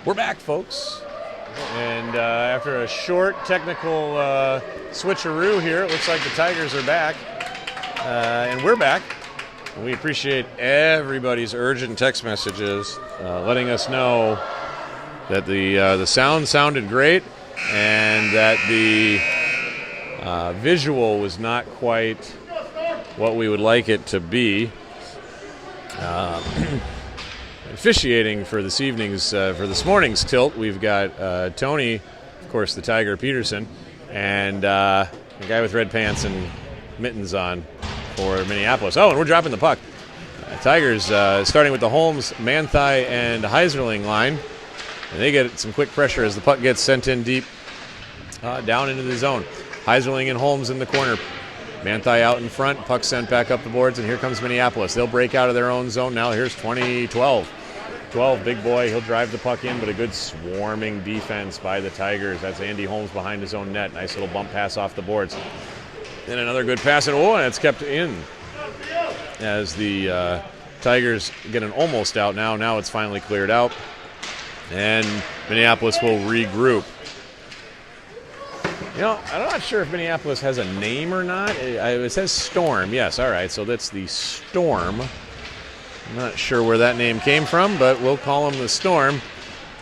We're back, folks. And after a short technical switcheroo here, it looks like the Tigers are back. And we're back. And we appreciate everybody's urgent text messages letting us know that the sound sounded great and that the visual was not quite what we would like it to be. Officiating for this morning's tilt, we've got Tony, of course, the Tiger Peterson, and a guy with red pants and mittens on for Minneapolis. Oh, and we're dropping the puck. Tigers starting with the Holmes, Manthei, and Heiserling line, and they get some quick pressure as the puck gets sent in deep down into the zone. Heiserling and Holmes in the corner. Manthei out in front, puck sent back up the boards, and here comes Minneapolis. They'll break out of their own zone now. Here's 2012. 12, big boy, he'll drive the puck in, but a good swarming defense by the Tigers. That's Andy Holmes behind his own net. Nice little bump pass off the boards. Then another good pass, and it's kept in as the Tigers get an almost out now. Now it's finally cleared out, and Minneapolis will regroup. You know, I'm not sure if Minneapolis has a name or not. It says Storm. Yes, all right, so that's the Storm. I'm not sure where that name came from, but we'll call them the Storm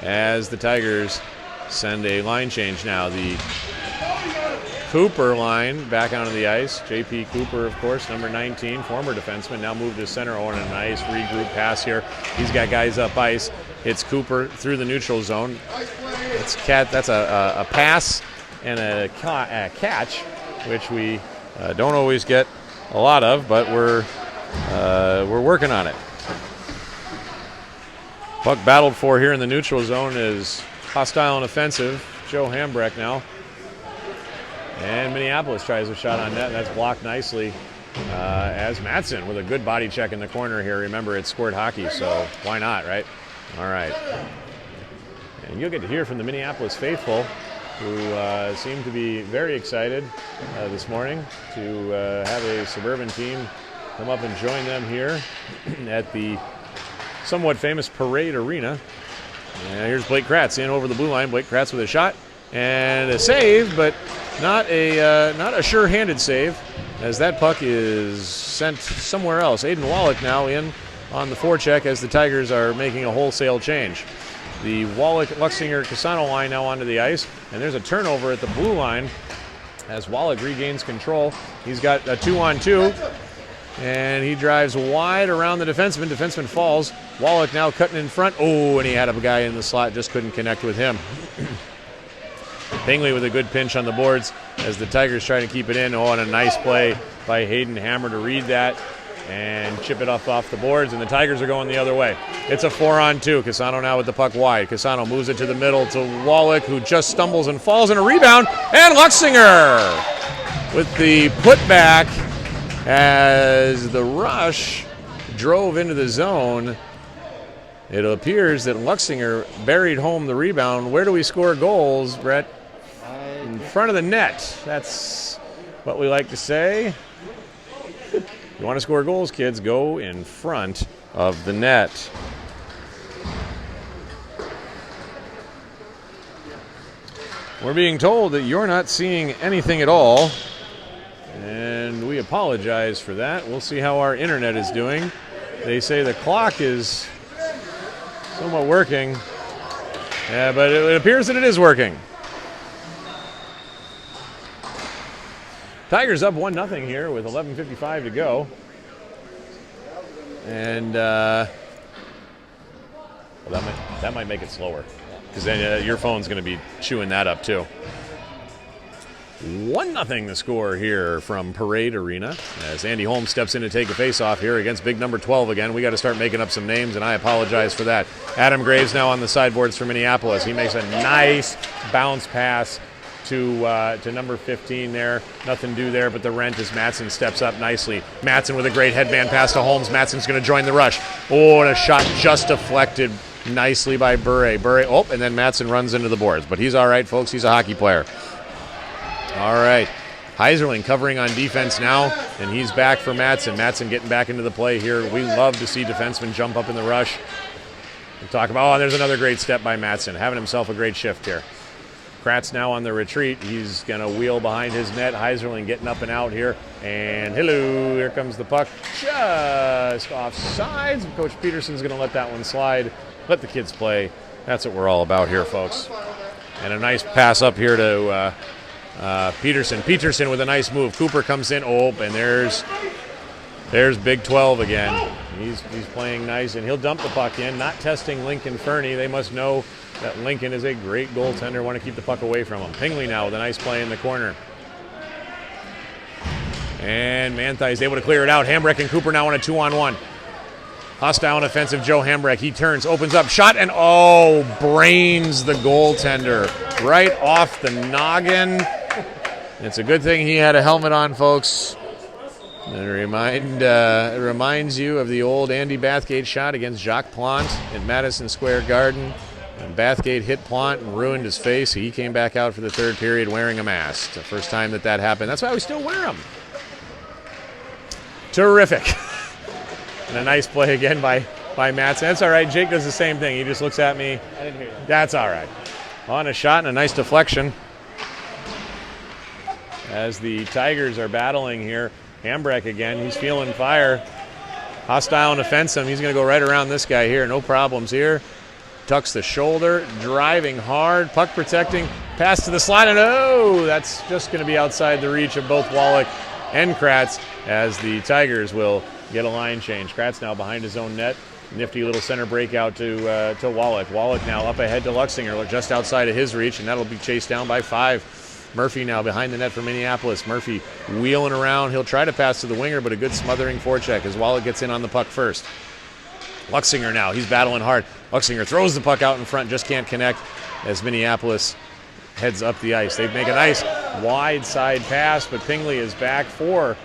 as the Tigers send a line change now. The Cooper line back onto the ice. J.P. Cooper, of course, number 19, former defenseman, now moved to center. Oh, and a nice regroup pass here. He's got guys up ice. Hits Cooper through the neutral zone. That's a pass and a catch, which we don't always get a lot of, but we're working on it. Puck battled for here in the neutral zone is hostile and offensive. Joe Hambrecht now. And Minneapolis tries a shot on net, and that's blocked nicely as Matson with a good body check in the corner here. Remember, it's Squirt hockey, so why not, right? All right. And you'll get to hear from the Minneapolis faithful, who seem to be very excited this morning to have a suburban team come up and join them here at the somewhat famous Parade Arena. And here's Blake Kratz in over the blue line. Blake Kratz with a shot and a save, but not a sure-handed save, as that puck is sent somewhere else. Aiden Wallach now in on the forecheck as the Tigers are making a wholesale change. The Wallach, Luxinger, Casano line now onto the ice, and there's a turnover at the blue line as Wallach regains control. He's got a 2-on-2, and he drives wide around the defenseman. Defenseman falls. Wallach now cutting in front. Oh, and he had a guy in the slot, just couldn't connect with him. Pingley with a good pinch on the boards as the Tigers try to keep it in. Oh, and a nice play by Hayden Hammer to read that and chip it off the boards, and the Tigers are going the other way. It's a 4-on-2. Casano now with the puck wide. Casano moves it to the middle to Wallach, who just stumbles and falls, in a rebound, and Luxinger with the putback as the rush drove into the zone. It appears that Luxinger buried home the rebound. Where do we score goals, Brett? In front of the net. That's what we like to say. You want to score goals, kids, go in front of the net. We're being told that you're not seeing anything at all, and we apologize for that. We'll see how our internet is doing. They say the clock is somewhat working, but it appears that it is working. Tigers up 1-0 here with 11:55 to go. And well, that might make it slower, because then your phone's going to be chewing that up too. 1-0 the score here from Parade Arena as Andy Holmes steps in to take a face-off here against big number 12 again. We got to start making up some names, and I apologize for that. Adam Graves now on the sideboards for Minneapolis. He makes a nice bounce pass to number 15 there. Nothing to do there, but the rent as Matson steps up nicely. Matson with a great headman pass to Holmes. Matson's going to join the rush. Oh, and a shot just deflected nicely by Bure. Oh, and then Matson runs into the boards. But he's all right, folks. He's a hockey player. All right. Heiserling covering on defense now, and he's back for Matson. Matson getting back into the play here. We love to see defensemen jump up in the rush. We'll talk about, there's another great step by Mattson, having himself a great shift here. Kratz now on the retreat. He's going to wheel behind his net. Heiserling getting up and out here. And hello, here comes the puck. Just off sides. Coach Peterson's going to let that one slide. Let the kids play. That's what we're all about here, folks. And a nice pass up here to Peterson. Peterson with a nice move. Cooper comes in. Oh, and there's Big 12 again. He's playing nice, and he'll dump the puck in. Not testing Lincoln Fernie. They must know that Lincoln is a great goaltender. Want to keep the puck away from him. Pingley now with a nice play in the corner. And Manthey is able to clear it out. Hambrecht and Cooper now on a 2-on-1. Hostile and offensive Joe Hambrecht. He turns, opens up, shot, and brains the goaltender right off the noggin. It's a good thing he had a helmet on, folks. It reminds you of the old Andy Bathgate shot against Jacques Plante in Madison Square Garden. And Bathgate hit Plante and ruined his face. He came back out for the third period wearing a mask. The first time that happened. That's why we still wear them. Terrific. And a nice play again by Mattson. That's all right. Jake does the same thing. He just looks at me. I didn't hear that. That's all right. On a shot and a nice deflection. As the Tigers are battling here. Hambrecht again. He's feeling fire. Hostile and offensive. He's going to go right around this guy here. No problems here. Tucks the shoulder, driving hard, puck protecting, pass to the slot, and that's just going to be outside the reach of both Wallach and Kratz as the Tigers will get a line change. Kratz now behind his own net. Nifty little center breakout to Wallach. Wallach now up ahead to Luxinger, just outside of his reach, and that'll be chased down by 5. Murphy now behind the net for Minneapolis. Murphy wheeling around. He'll try to pass to the winger, but a good smothering forecheck as Wallach gets in on the puck first. Luxinger now, he's battling hard. Luxinger throws the puck out in front, just can't connect as Minneapolis heads up the ice. They make a nice wide side pass, but Pingley is back for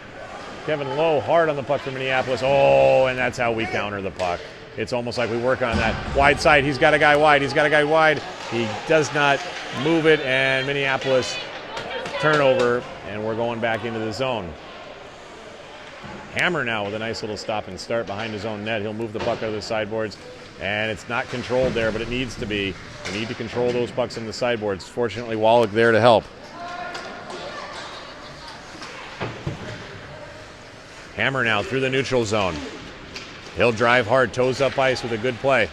Kevin Lowe, hard on the puck for Minneapolis. And that's how we counter the puck. It's almost like we work on that wide side. He's got a guy wide. He does not move it, and Minneapolis turnover, and we're going back into the zone. Hammer now with a nice little stop and start behind his own net. He'll move the puck out of the sideboards, and it's not controlled there, but it needs to be. We need to control those pucks in the sideboards. Fortunately, Wallach there to help. Hammer now through the neutral zone. He'll drive hard, toes up ice with a good play.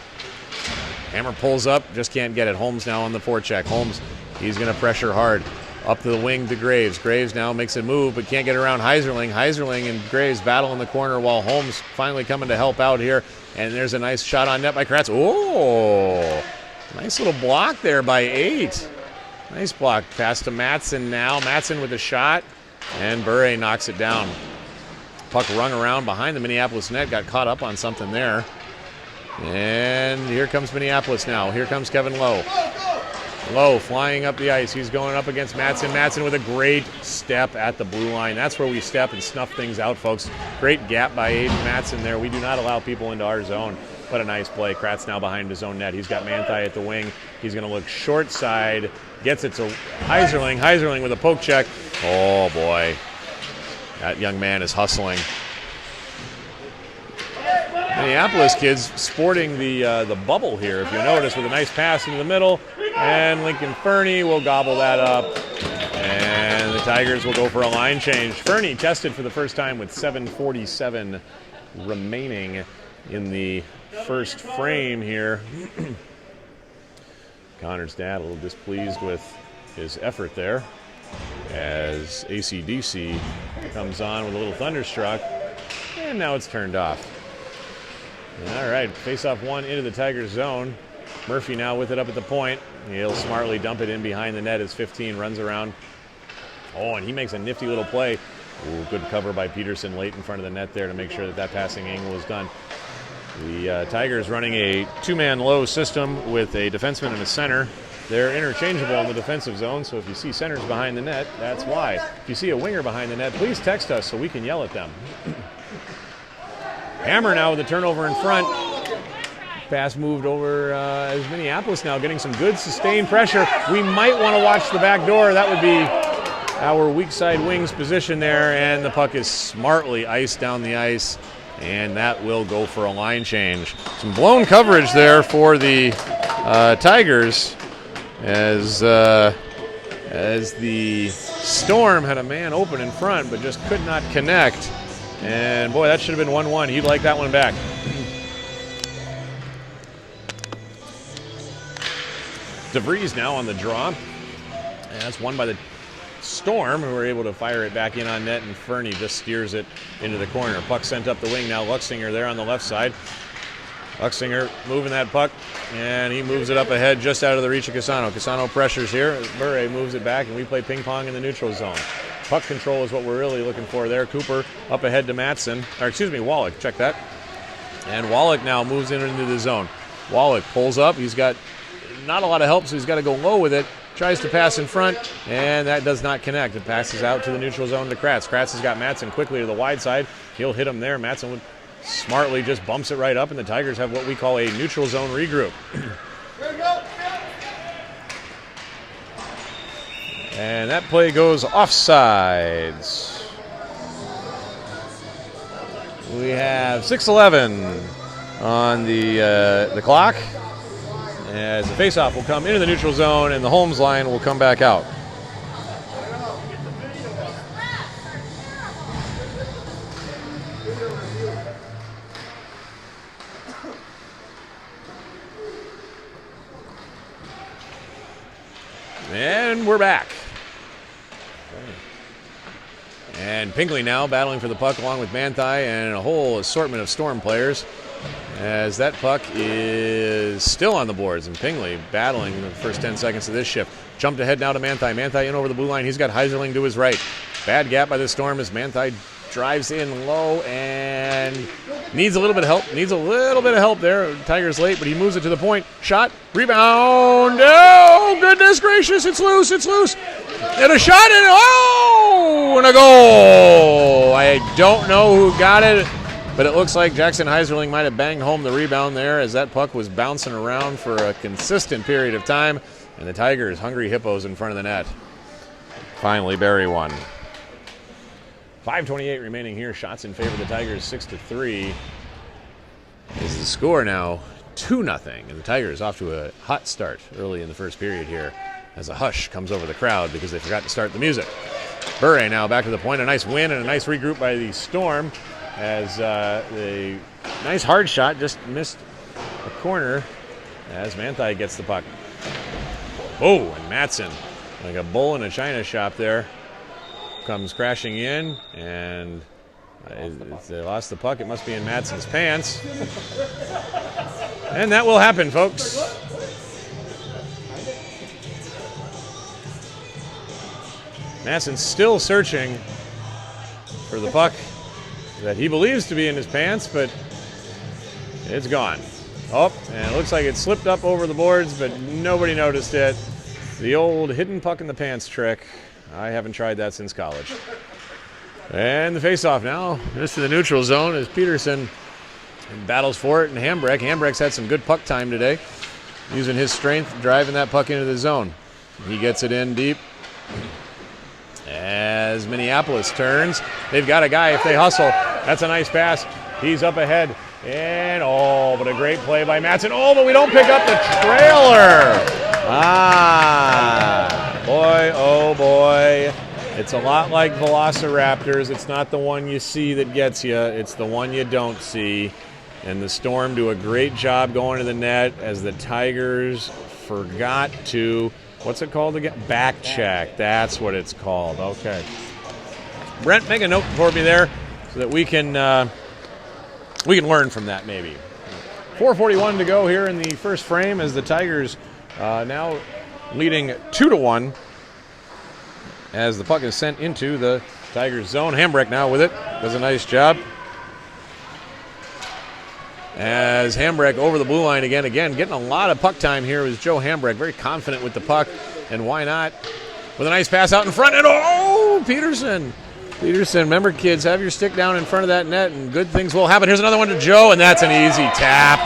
Hammer pulls up, just can't get it. Holmes now on the forecheck. Holmes, he's going to pressure hard. Up to the wing to Graves. Graves now makes a move, but can't get around Heiserling. Heiserling and Graves battle in the corner while Holmes finally coming to help out here. And there's a nice shot on net by Kratz. Nice little block there by 8. Nice block. Pass to Mattson now. Mattson with a shot, and Bure knocks it down. Puck rung around behind the Minneapolis net. Got caught up on something there. And here comes Minneapolis now. Here comes Kevin Lowe. Lowe flying up the ice. He's going up against Mattson. Mattson with a great step at the blue line. That's where we step and snuff things out, folks. Great gap by Aiden Mattson there. We do not allow people into our zone. But a nice play. Kratz now behind his own net. He's got Manthey at the wing. He's going to look short side. Gets it to Heiserling. Heiserling with a poke check. Oh, boy. That young man is hustling. Minneapolis kids sporting the bubble here, if you notice, with a nice pass into the middle. And Lincoln Fernie will gobble that up. And the Tigers will go for a line change. Fernie tested for the first time with 7:47 remaining in the first frame here. Connor's dad a little displeased with his effort there as AC/DC comes on with a little thunderstruck. And now it's turned off. All right, face-off one into the Tigers' zone. Murphy now with it up at the point. He'll smartly dump it in behind the net as 15 runs around. And he makes a nifty little play. Good cover by Peterson late in front of the net there to make sure that passing angle is done. The Tigers running a two-man low system with a defenseman and a center. They're interchangeable in the defensive zone, so if you see centers behind the net, that's why. If you see a winger behind the net, please text us so we can yell at them. Hammer now with a turnover in front. Pass moved over as Minneapolis now getting some good sustained pressure. We might want to watch the back door. That would be our weak side wings position there, and the puck is smartly iced down the ice. and that will go for a line change. Some blown coverage there for the Tigers as the Storm had a man open in front but just could not connect. And boy, that should have been 1-1. He'd like that one back. DeVries now on the draw. And that's won by the Storm, who were able to fire it back in on net, and Fernie just steers it into the corner. Puck sent up the wing now. Luxinger there on the left side. Luxinger moving that puck, and he moves it up ahead just out of the reach of Casano. Casano pressures here. Murray moves it back, and we play ping pong in the neutral zone. Puck control is what we're really looking for there. Cooper up ahead to Wallach. Check that. And Wallach now moves into the zone. Wallach pulls up. He's got not a lot of help, so he's got to go low with it. Tries to pass in front, and that does not connect. It passes out to the neutral zone to Kratz. Kratz has got Madsen quickly to the wide side. He'll hit him there. Madsen smartly just bumps it right up, and the Tigers have what we call a neutral zone regroup. And that play goes offsides. We have 6:11 on the clock. As the faceoff will come into the neutral zone, and the Holmes line will come back out. And we're back. And Pinkley now battling for the puck along with Manthai and a whole assortment of Storm players, as that puck is still on the boards, and Pinkley battling the first 10 seconds of this shift. Jumped ahead now to Manthai. Manthai in over the blue line. He's got Heiserling to his right. Bad gap by the Storm as Manthai drives in low and needs a little bit of help there. Tigers late, but he moves it to the point. Shot, rebound. Oh, goodness gracious, it's loose. And a shot, and a goal. I don't know who got it, but it looks like Jackson Heiserling might have banged home the rebound there, as that puck was bouncing around for a consistent period of time, and the Tigers, hungry hippos in front of the net, finally bury one. 5:28 remaining here. Shots in favor of the Tigers, 6-3. Is the score now 2-0, and the Tigers off to a hot start early in the first period here, as a hush comes over the crowd because they forgot to start the music. Bure now back to the point. A nice win and a nice regroup by the Storm, as the nice hard shot just missed a corner as Manthai gets the puck. Oh, and Madsen, like a bull in a china shop there, comes crashing in, and they lost the puck. It must be in Madsen's pants. And that will happen, folks. Madsen's still searching for the puck that he believes to be in his pants, but it's gone. Oh, and it looks like it slipped up over the boards, but nobody noticed it. The old hidden puck in the pants trick. I haven't tried that since college. And the face-off now. This is the neutral zone as Peterson battles for it, and Hambrecht's had some good puck time today, using his strength, driving that puck into the zone. He gets it in deep. As Minneapolis turns, they've got a guy if they hustle. That's a nice pass. He's up ahead. And, but a great play by Madsen. Oh, but we don't pick up the trailer. Boy, oh boy. It's a lot like Velociraptors. It's not the one you see that gets you. It's the one you don't see. And the Storm do a great job going to the net as the Tigers forgot to, what's it called again? Back check. That's what it's called. Okay. Brent, make a note for me there so that we can learn from that maybe. 4:41 to go here in the first frame as the Tigers now leading 2-1 as the puck is sent into the Tigers zone. Hambrecht now with it. Does a nice job. As Hambrecht over the blue line again, getting a lot of puck time here is Joe Hambrecht, very confident with the puck, and why not? With a nice pass out in front, and Peterson, remember kids, have your stick down in front of that net and good things will happen. Here's another one to Joe, and that's an easy tap.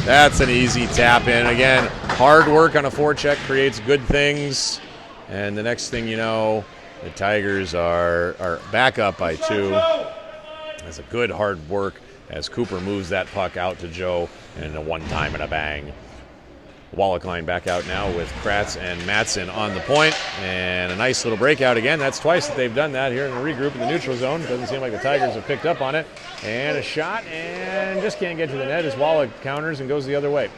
That's an easy tap in. Again, hard work on a forecheck creates good things, and the next thing you know, the Tigers are back up by 2. That's a good hard work as Cooper moves that puck out to Joe, and a one-time and a bang. Wallach line back out now with Kratz and Matson on the point, and a nice little breakout again. That's twice that they've done that here in the regroup in the neutral zone. Doesn't seem like the Tigers have picked up on it. And a shot, and just can't get to the net as Wallach counters and goes the other way.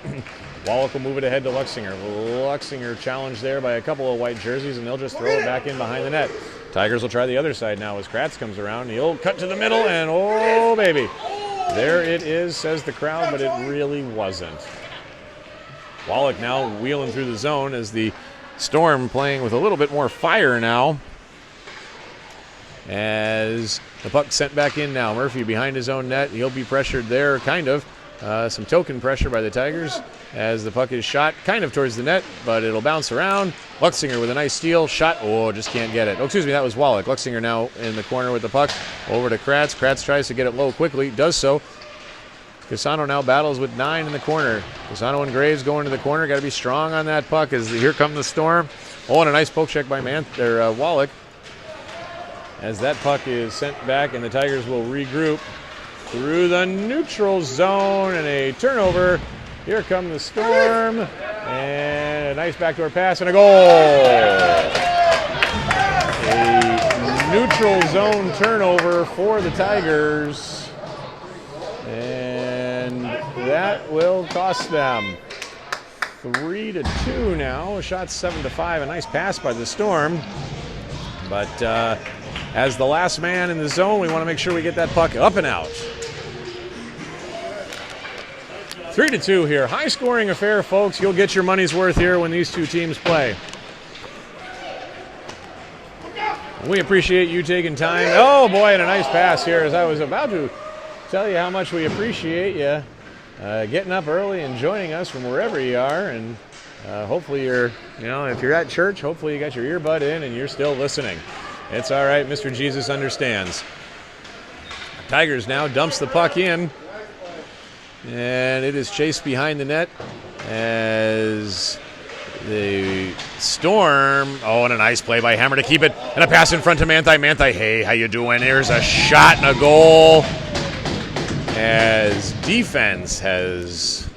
Wallach will move it ahead to Luxinger. Luxinger challenged there by a couple of white jerseys, and they'll just throw it back in behind the net. Tigers will try the other side now as Kratz comes around. He'll cut to the middle, and oh, baby. There it is, says the crowd, but it really wasn't. Wallach now wheeling through the zone as the Storm playing with a little bit more fire now. As the puck sent back in now. Murphy behind his own net. He'll be pressured there, kind of. Some token pressure by the Tigers as the puck is shot kind of towards the net, but it'll bounce around. Luxinger with a nice steal. Shot. Oh, just can't get it. Oh, excuse me, that was Wallach. Luxinger now in the corner with the puck. Over to Kratz. Kratz tries to get it low quickly. Does so. Casano now battles with 9 in the corner. Casano and Graves going to the corner. Got to be strong on that puck as here come the Storm. Oh, and a nice poke check by Wallach. As that puck is sent back, and the Tigers will regroup through the neutral zone, and a turnover. Here come the Storm, and a nice backdoor pass and a goal. A neutral zone turnover for the Tigers, and that will cost them 3-2 now. A shot 7-5. A nice pass by the Storm, but as the last man in the zone, we want to make sure we get that puck up and out. 3-2 here. High-scoring affair, folks. You'll get your money's worth here when these two teams play. We appreciate you taking time. Oh, boy, and a nice pass here as I was about to tell you how much we appreciate you getting up early and joining us from wherever you are. And hopefully you're, if you're at church, hopefully you got your earbud in and you're still listening. It's all right. Mr. Jesus understands. Tigers now dumps the puck in, and it is chased behind the net as the Storm. Oh, and a nice play by Hammer to keep it, and a pass in front to Manthei. Manthei, hey, how you doing? Here's a shot and a goal as defense has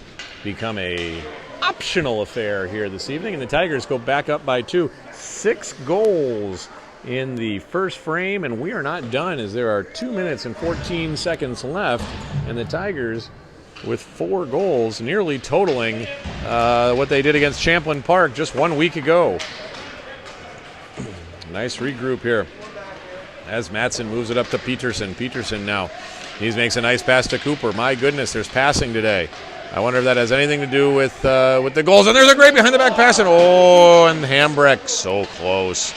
become a optional affair here this evening, and the Tigers go back up by 2. 6 goals in the first frame, and we are not done as there are 2 minutes and 14 seconds left, and the Tigers with 4 goals, nearly totaling what they did against Champlin Park just 1 week ago. Nice regroup here as Matson moves it up to Peterson. Peterson now, he makes a nice pass to Cooper. My goodness, there's passing today. I wonder if that has anything to do with the goals. And there's a great behind-the-back pass, and Hambrecht so close.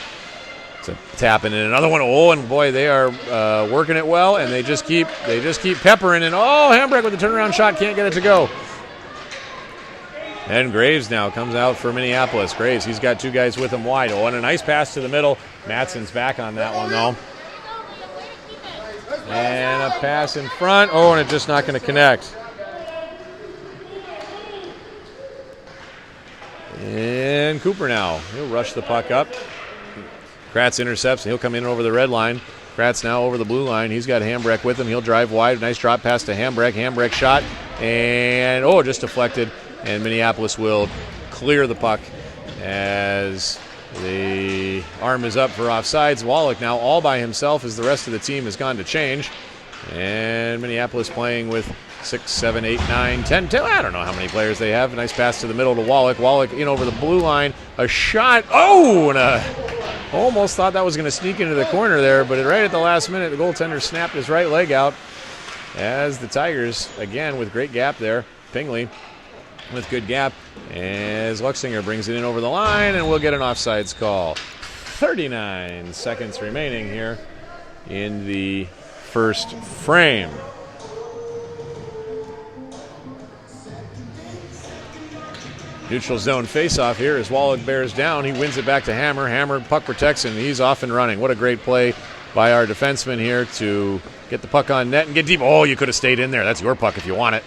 Tapping in another one. Oh, and boy, they are working it well, and they just keep peppering. And Hambrecht with the turnaround shot, can't get it to go. And Graves now comes out for Minneapolis. Graves, he's got 2 guys with him wide. Oh, and a nice pass to the middle. Matson's back on that one though. And a pass in front. Oh, and it's just not going to connect. And Cooper now, he'll rush the puck up. Kratz intercepts, and he'll come in over the red line. Kratz now over the blue line. He's got Hambrecht with him. He'll drive wide. Nice drop pass to Hambrecht. Hambrecht shot, and just deflected. And Minneapolis will clear the puck as the arm is up for offsides. Wallach now all by himself as the rest of the team has gone to change. And Minneapolis playing with 6, 7, 8, 9, 10, 10. I don't know how many players they have. A nice pass to the middle to Wallach. Wallach in over the blue line. A shot. Oh, and almost thought that was going to sneak into the corner there, but right at the last minute, the goaltender snapped his right leg out as the Tigers, again, with great gap there. Pingley with good gap as Luxinger brings it in over the line, and we'll get an offsides call. 39 seconds remaining here in the first frame. Neutral zone face-off here as Wallach bears down. He wins it back to Hammer. Hammer puck protects, and he's off and running. What a great play by our defenseman here to get the puck on net and get deep. Oh, you could have stayed in there. That's your puck if you want it.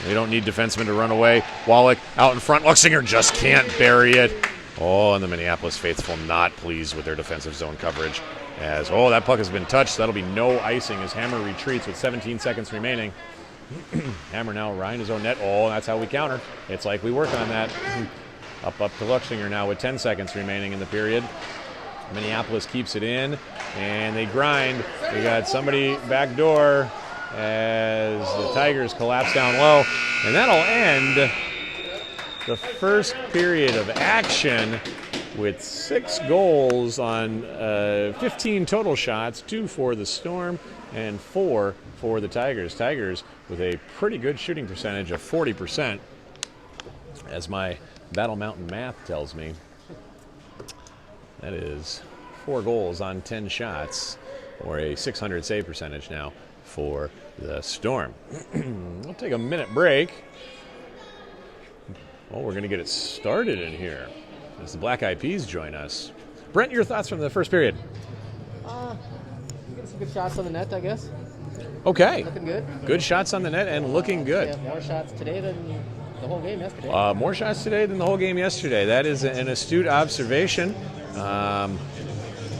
We don't need defensemen to run away. Wallach out in front. Luxinger just can't bury it. Oh, and the Minneapolis faithful not pleased with their defensive zone coverage. As, that puck has been touched. That'll be no icing as Hammer retreats with 17 seconds remaining. Hammer now Ryan his own net. That's how we counter. It's like we work on that. Up to Luxinger now with 10 seconds remaining in the period. Minneapolis keeps it in, and they grind. We got somebody backdoor as the Tigers collapse down low. And that'll end the first period of action with 6 goals on 15 total shots, 2 for the Storm and 4 for the Tigers. Tigers with a pretty good shooting percentage of 40%, as my Battle Mountain math tells me. That is 4 goals on 10 shots, or a .600 save percentage now for the Storm. We'll take a minute break. We're going to get it started in here as the Black Eyed Peas join us. Brent, your thoughts from the first period? Getting some good shots on the net, I guess. Okay. Looking good. Good shots on the net and looking good. Yeah, more shots today than the whole game yesterday. More shots today than the whole game yesterday. That is an astute observation.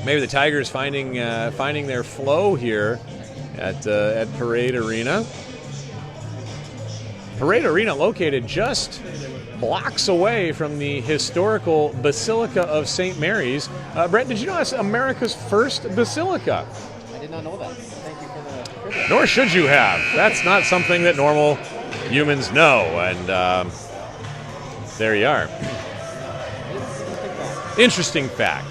Maybe the Tigers finding their flow here at Parade Arena. Parade Arena located just blocks away from the historical Basilica of St. Mary's. Brent, did you know that's America's first basilica? I did not know that. Thank you for the privilege. Nor should you have. That's not something that normal humans know. And there you are. Interesting fact.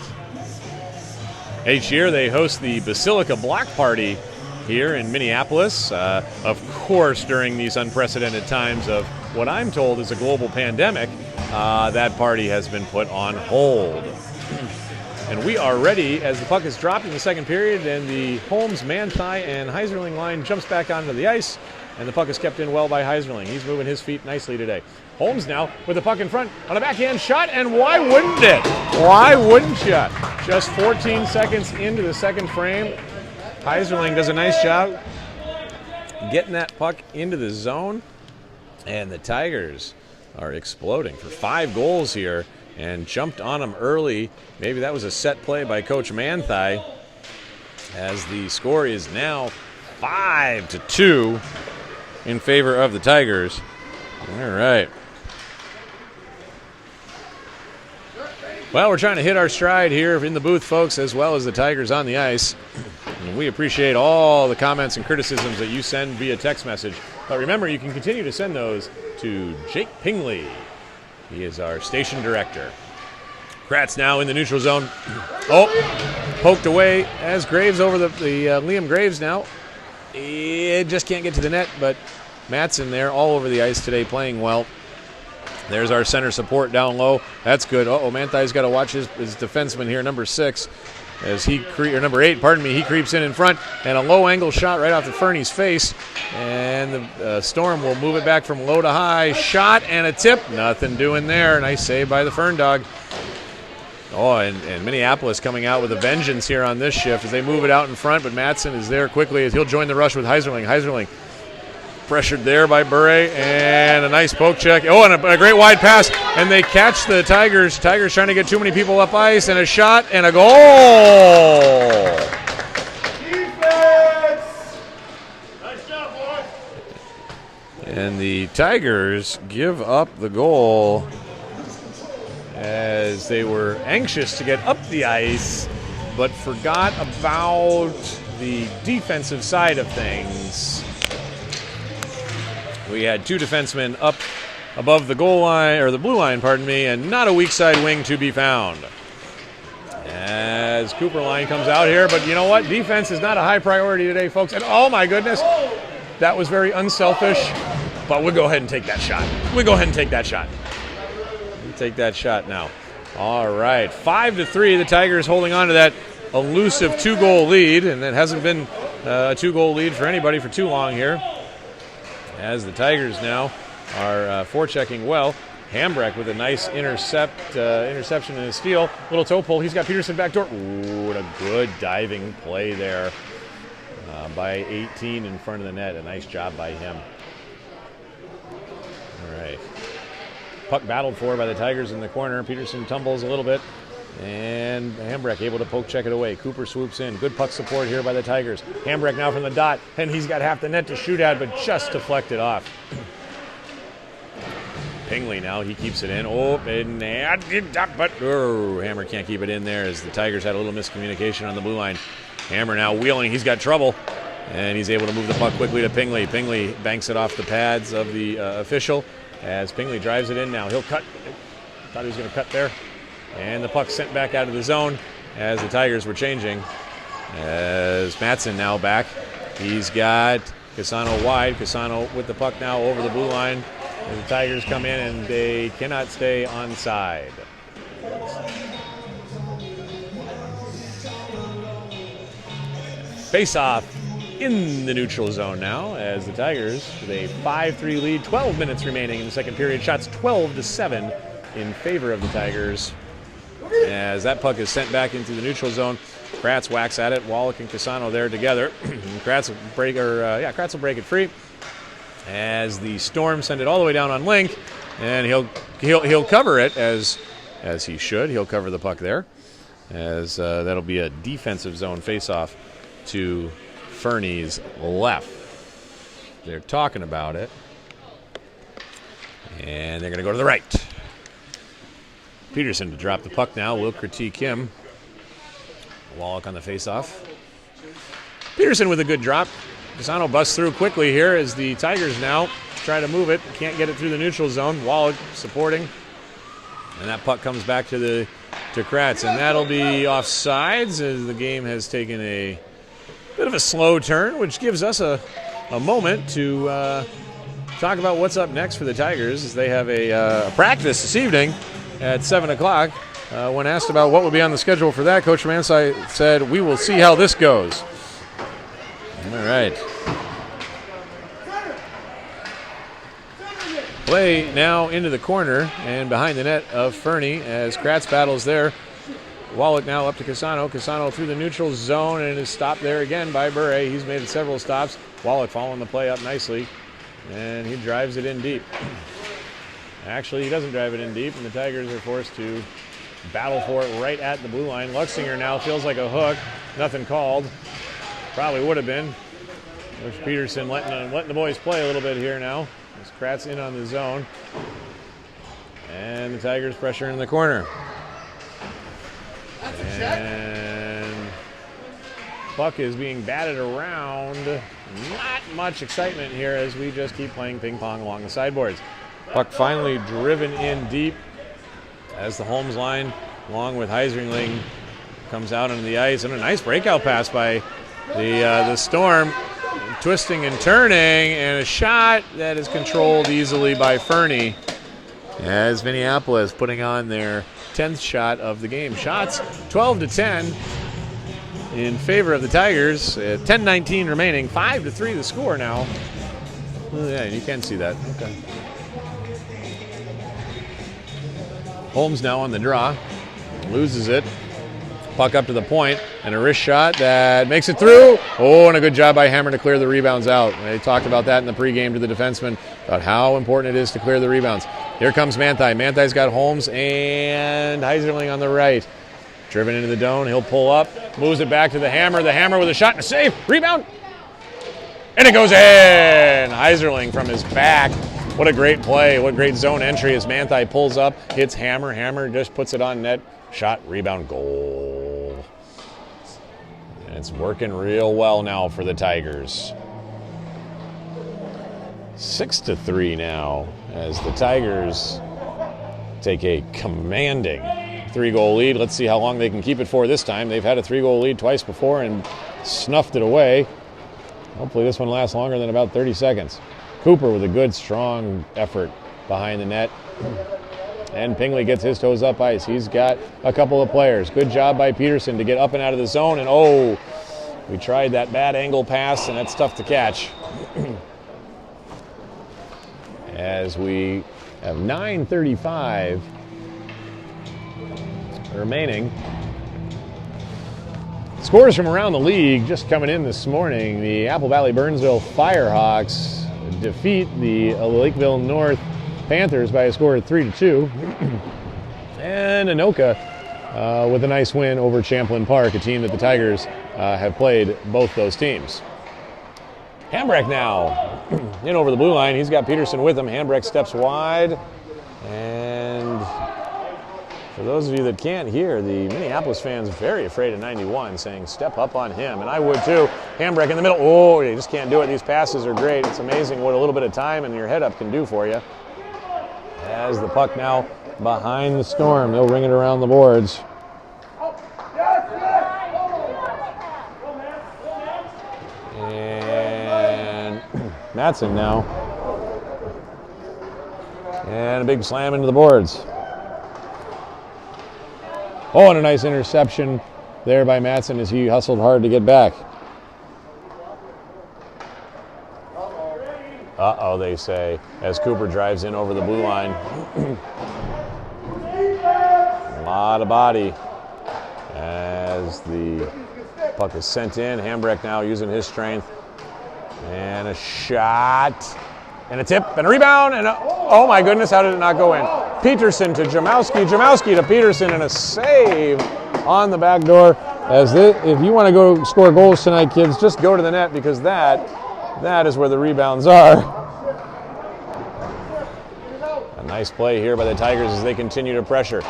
Each year they host the Basilica Block Party here in Minneapolis. Of course, during these unprecedented times of what I'm told is a global pandemic, that party has been put on hold. And we are ready as the puck is dropped in the second period, and the Holmes, Manthey, and Heiserling line jumps back onto the ice, and the puck is kept in well by Heiserling. He's moving his feet nicely today. Holmes now with the puck in front on a backhand shot, and why wouldn't it? Why wouldn't you? Just 14 seconds into the second frame, Heiserling does a nice job getting that puck into the zone, and the Tigers are exploding for 5 goals here and jumped on them early. Maybe that was a set play by Coach Manthey, as the score is now 5-2 in favor of the Tigers. All right. Well, we're trying to hit our stride here in the booth, folks, as well as the Tigers on the ice. And we appreciate all the comments and criticisms that you send via text message. But remember, you can continue to send those to Jake Pingley. He is our station director. Kratz now in the neutral zone. Poked away as Graves over the Liam Graves now. It just can't get to the net, but Mattson there all over the ice today playing well. There's our center support down low. That's good. Manthey's got to watch his defenseman here, number 6. Number 8, pardon me, he creeps in front, and a low angle shot right off the Fernie's face, and the Storm will move it back from low to high. Shot and a tip, nothing doing there. Nice save by the Fern Dog. And Minneapolis coming out with a vengeance here on this shift as they move it out in front, but Mattson is there quickly as he'll join the rush with Heiserling. Heiserling pressured there by Bure, and a nice poke check. And a great wide pass, and they catch the Tigers. Tigers trying to get too many people up ice, and a shot and a goal. Defense! Nice job, boys. And the Tigers give up the goal as they were anxious to get up the ice, but forgot about the defensive side of things. We had 2 defensemen up above the goal line, or the blue line, pardon me, and not a weak side wing to be found. As Cooper line comes out here, but you know what? Defense is not a high priority today, folks. And oh my goodness, that was very unselfish, but we'll go ahead and take that shot. We'll take that shot now. All right, 5-3. The Tigers holding on to that elusive 2-goal lead, and it hasn't been a 2-goal lead for anybody for too long here. As the Tigers now are forechecking well. Hambrecht with a nice interception and a steal. Little toe pull. He's got Peterson back door. Ooh, what a good diving play there by 18 in front of the net. A nice job by him. All right. Puck battled for by the Tigers in the corner. Peterson tumbles a little bit. And Hambrecht able to poke check it away. Cooper swoops in. Good puck support here by the Tigers. Hambrecht now from the dot, and he's got half the net to shoot at, but just deflected off. Pingley now, he keeps it in. But Hammer can't keep it in there as the Tigers had a little miscommunication on the blue line. Hammer now wheeling. He's got trouble, and he's able to move the puck quickly to Pingley. Pingley banks it off the pads of the official as Pingley drives it in now. He'll cut. Thought he was going to cut there. And the puck sent back out of the zone as the Tigers were changing. As Mattson now back. He's got Casano wide. Casano with the puck now over the blue line. As the Tigers come in and they cannot stay onside. Face-off in the neutral zone now as the Tigers with a 5-3 lead. 12 minutes remaining in the second period. Shots 12-7 in favor of the Tigers. As that puck is sent back into the neutral zone, Kratz whacks at it. Wallach and Casano there together. Kratz will break it free. As the Storm send it all the way down on Link, and he'll cover it as he should. He'll cover the puck there, as that'll be a defensive zone faceoff to Fernie's left. They're talking about it, and they're going to go to the right. Peterson to drop the puck now. Will critique him. Wallach on the faceoff. Peterson with a good drop. Casano busts through quickly here as the Tigers now try to move it. Can't get it through the neutral zone. Wallach supporting. And that puck comes back to Kratz. And that'll be offsides as the game has taken a bit of a slow turn, which gives us a moment to talk about what's up next for the Tigers as they have a practice this evening at 7 o'clock. When asked about what will be on the schedule for that, Coach Mansai said, "We will see how this goes." All right. Play now into the corner and behind the net of Fernie as Kratz battles there. Wallach now up to Casano. Casano through the neutral zone and is stopped there again by Bure. He's made several stops. Wallach following the play up nicely, and he drives it in deep. Actually, he doesn't drive it in deep, and the Tigers are forced to battle for it right at the blue line. Luxinger now feels like a hook. Nothing called. Probably would have been. There's Peterson letting the boys play a little bit here now. There's Kratz in on the zone. And the Tigers pressure in the corner. And puck is being batted around. Not much excitement here as we just keep playing ping pong along the sideboards. Puck finally driven in deep as the Holmes line, along with Heisringling, comes out onto the ice. And a nice breakout pass by the Storm, twisting and turning, and a shot that is controlled easily by Fernie as Minneapolis putting on their 10th shot of the game. Shots 12-10 in favor of the Tigers. 10:19 remaining, 5-3 the score now. Oh, yeah, you can see that. Okay. Holmes now on the draw, loses it. Puck up to the point, and a wrist shot that makes it through. Oh, and a good job by Hammer to clear the rebounds out. They talked about that in the pregame to the defenseman, about how important it is to clear the rebounds. Here comes Manthey. Manthey's got Holmes and Heiserling on the right. Driven into the dome, he'll pull up, moves it back to the Hammer. The Hammer with a shot and a save. Rebound. And it goes in. Heiserling from his back. What a great play. What great zone entry as Manthey pulls up, hits Hammer. Hammer just puts it on net. Shot, rebound, goal. And it's working real well now for the Tigers. 6-3 now as the Tigers take a commanding 3-goal lead. Let's see how long they can keep it for this time. They've had a 3-goal lead twice before and snuffed it away. Hopefully this one lasts longer than about 30 seconds. Cooper with a good, strong effort behind the net. And Pingley gets his toes up ice. He's got a couple of players. Good job by Peterson to get up and out of the zone. And oh, we tried that bad angle pass, and that's tough to catch. As we have 9:35 remaining. Scores from around the league just coming in this morning. The Apple Valley Burnsville Firehawks defeat the Lakeville North Panthers by a score of 3-2. And Anoka with a nice win over Champlain Park, a team that the Tigers have played both those teams. Hambrecht now in over the blue line. He's got Peterson with him. Hambrecht steps wide. And for those of you that can't hear, the Minneapolis fans very afraid of 91, saying step up on him. And I would too. Hambrecht in the middle. Oh, you just can't do it. These passes are great. It's amazing what a little bit of time and your head up can do for you. As the puck now behind the Storm. They'll ring it around the boards. And Matson now. And a big slam into the boards. Oh, and a nice interception there by Matson as he hustled hard to get back. Uh-oh, they say, as Cooper drives in over the blue line. A lot of body as the puck is sent in. Hambrecht now using his strength. And a shot. And a tip, and a rebound, and oh my goodness, how did it not go in? Peterson to Jamowski, Jamowski to Peterson, and a save on the back door. If you want to go score goals tonight, kids, just go to the net, because that is where the rebounds are. A nice play here by the Tigers as they continue to pressure.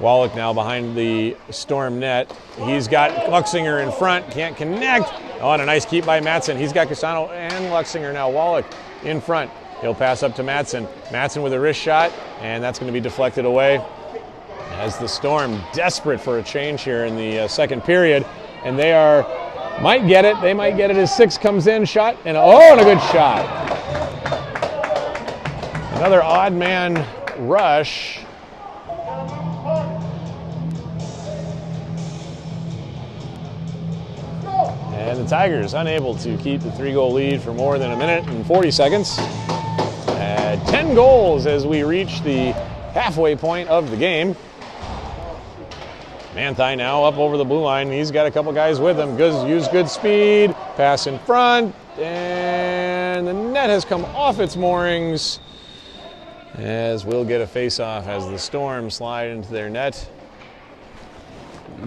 Wallach now behind the Storm net. He's got Luxinger in front, can't connect. Oh, and a nice keep by Matson. He's got Castano and Luxinger now. Wallach in front. He'll pass up to Matson. Matson with a wrist shot, and that's going to be deflected away as the Storm desperate for a change here in the second period. And they might get it. They might get it as 6 comes in, shot, and a good shot. Another odd man rush. And the Tigers unable to keep the 3-goal lead for more than a minute and 40 seconds. 10 goals as we reach the halfway point of the game. Manthei now up over the blue line. He's got a couple guys with him. Use good speed. Pass in front. And the net has come off its moorings as we'll get a face-off as the Storm slide into their net.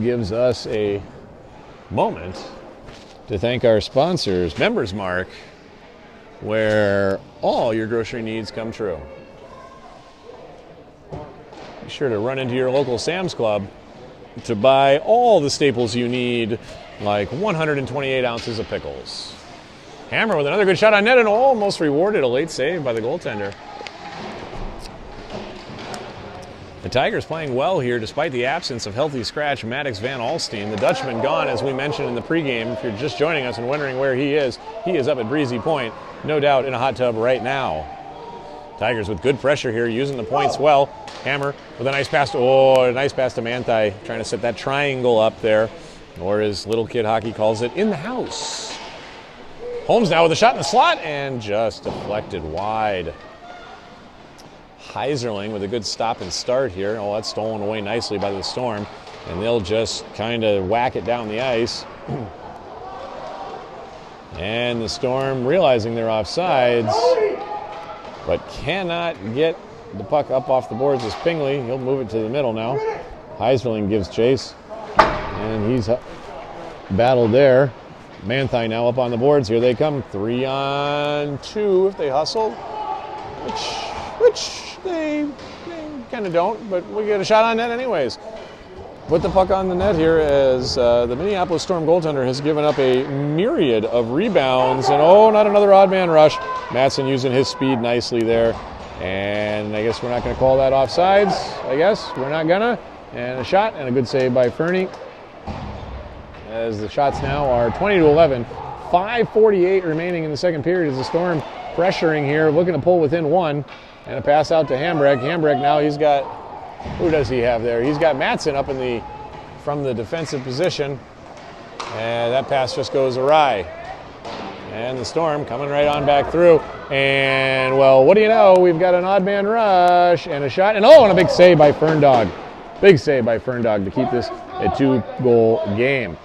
Gives us a moment to thank our sponsors, Members Mark, where all your grocery needs come true. Be sure to run into your local Sam's Club to buy all the staples you need, like 128 ounces of pickles. Hammer with another good shot on net and almost rewarded a late save by the goaltender. The Tigers playing well here despite the absence of healthy scratch Maddox Van Alstine. The Dutchman gone, as we mentioned in the pregame. If you're just joining us and wondering where he is up at Breezy Point, no doubt in a hot tub right now. Tigers with good pressure here, using the points well. Hammer with a nice pass. A nice pass to Manthei, trying to set that triangle up there, or as little kid hockey calls it, in the house. Holmes now with a shot in the slot and just deflected wide. Heiserling with a good stop and start here. Oh, that's stolen away nicely by the Storm, and they'll just kind of whack it down the ice. And the Storm realizing they're offsides, but cannot get the puck up off the boards as Pingley. He'll move it to the middle now. Heiserling gives chase, and he's battled there. Manthei now up on the boards. Here they come, 3-on-2 if they hustle, which they kind of don't, but we get a shot on net anyways. Put the puck on the net here as the Minneapolis Storm goaltender has given up a myriad of rebounds, and not another odd man rush. Matson using his speed nicely there, and I guess we're not going to call that offsides. I guess we're not gonna. And a shot and a good save by Fernie, as the shots now are 20-11. 5:48 remaining in the second period as the Storm pressuring here, looking to pull within 1. And a pass out to Hambrecht. Hambrecht now, he's got, who does he have there? He's got Matson up from the defensive position. And that pass just goes awry. And the Storm coming right on back through. And, well, what do you know? We've got an odd man rush and a shot. And a big save by Ferndog. Big save by Ferndog to keep this a 2-goal game.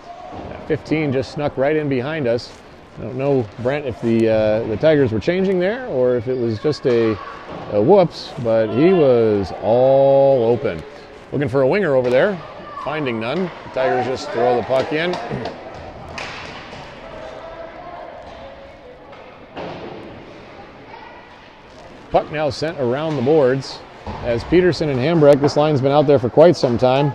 15 just snuck right in behind us. I don't know, Brent, if the Tigers were changing there or if it was just a whoops, but he was all open. Looking for a winger over there. finding none. The Tigers just throw the puck in. Puck now sent around the boards as Peterson and Hambrecht, this line's been out there for quite some time.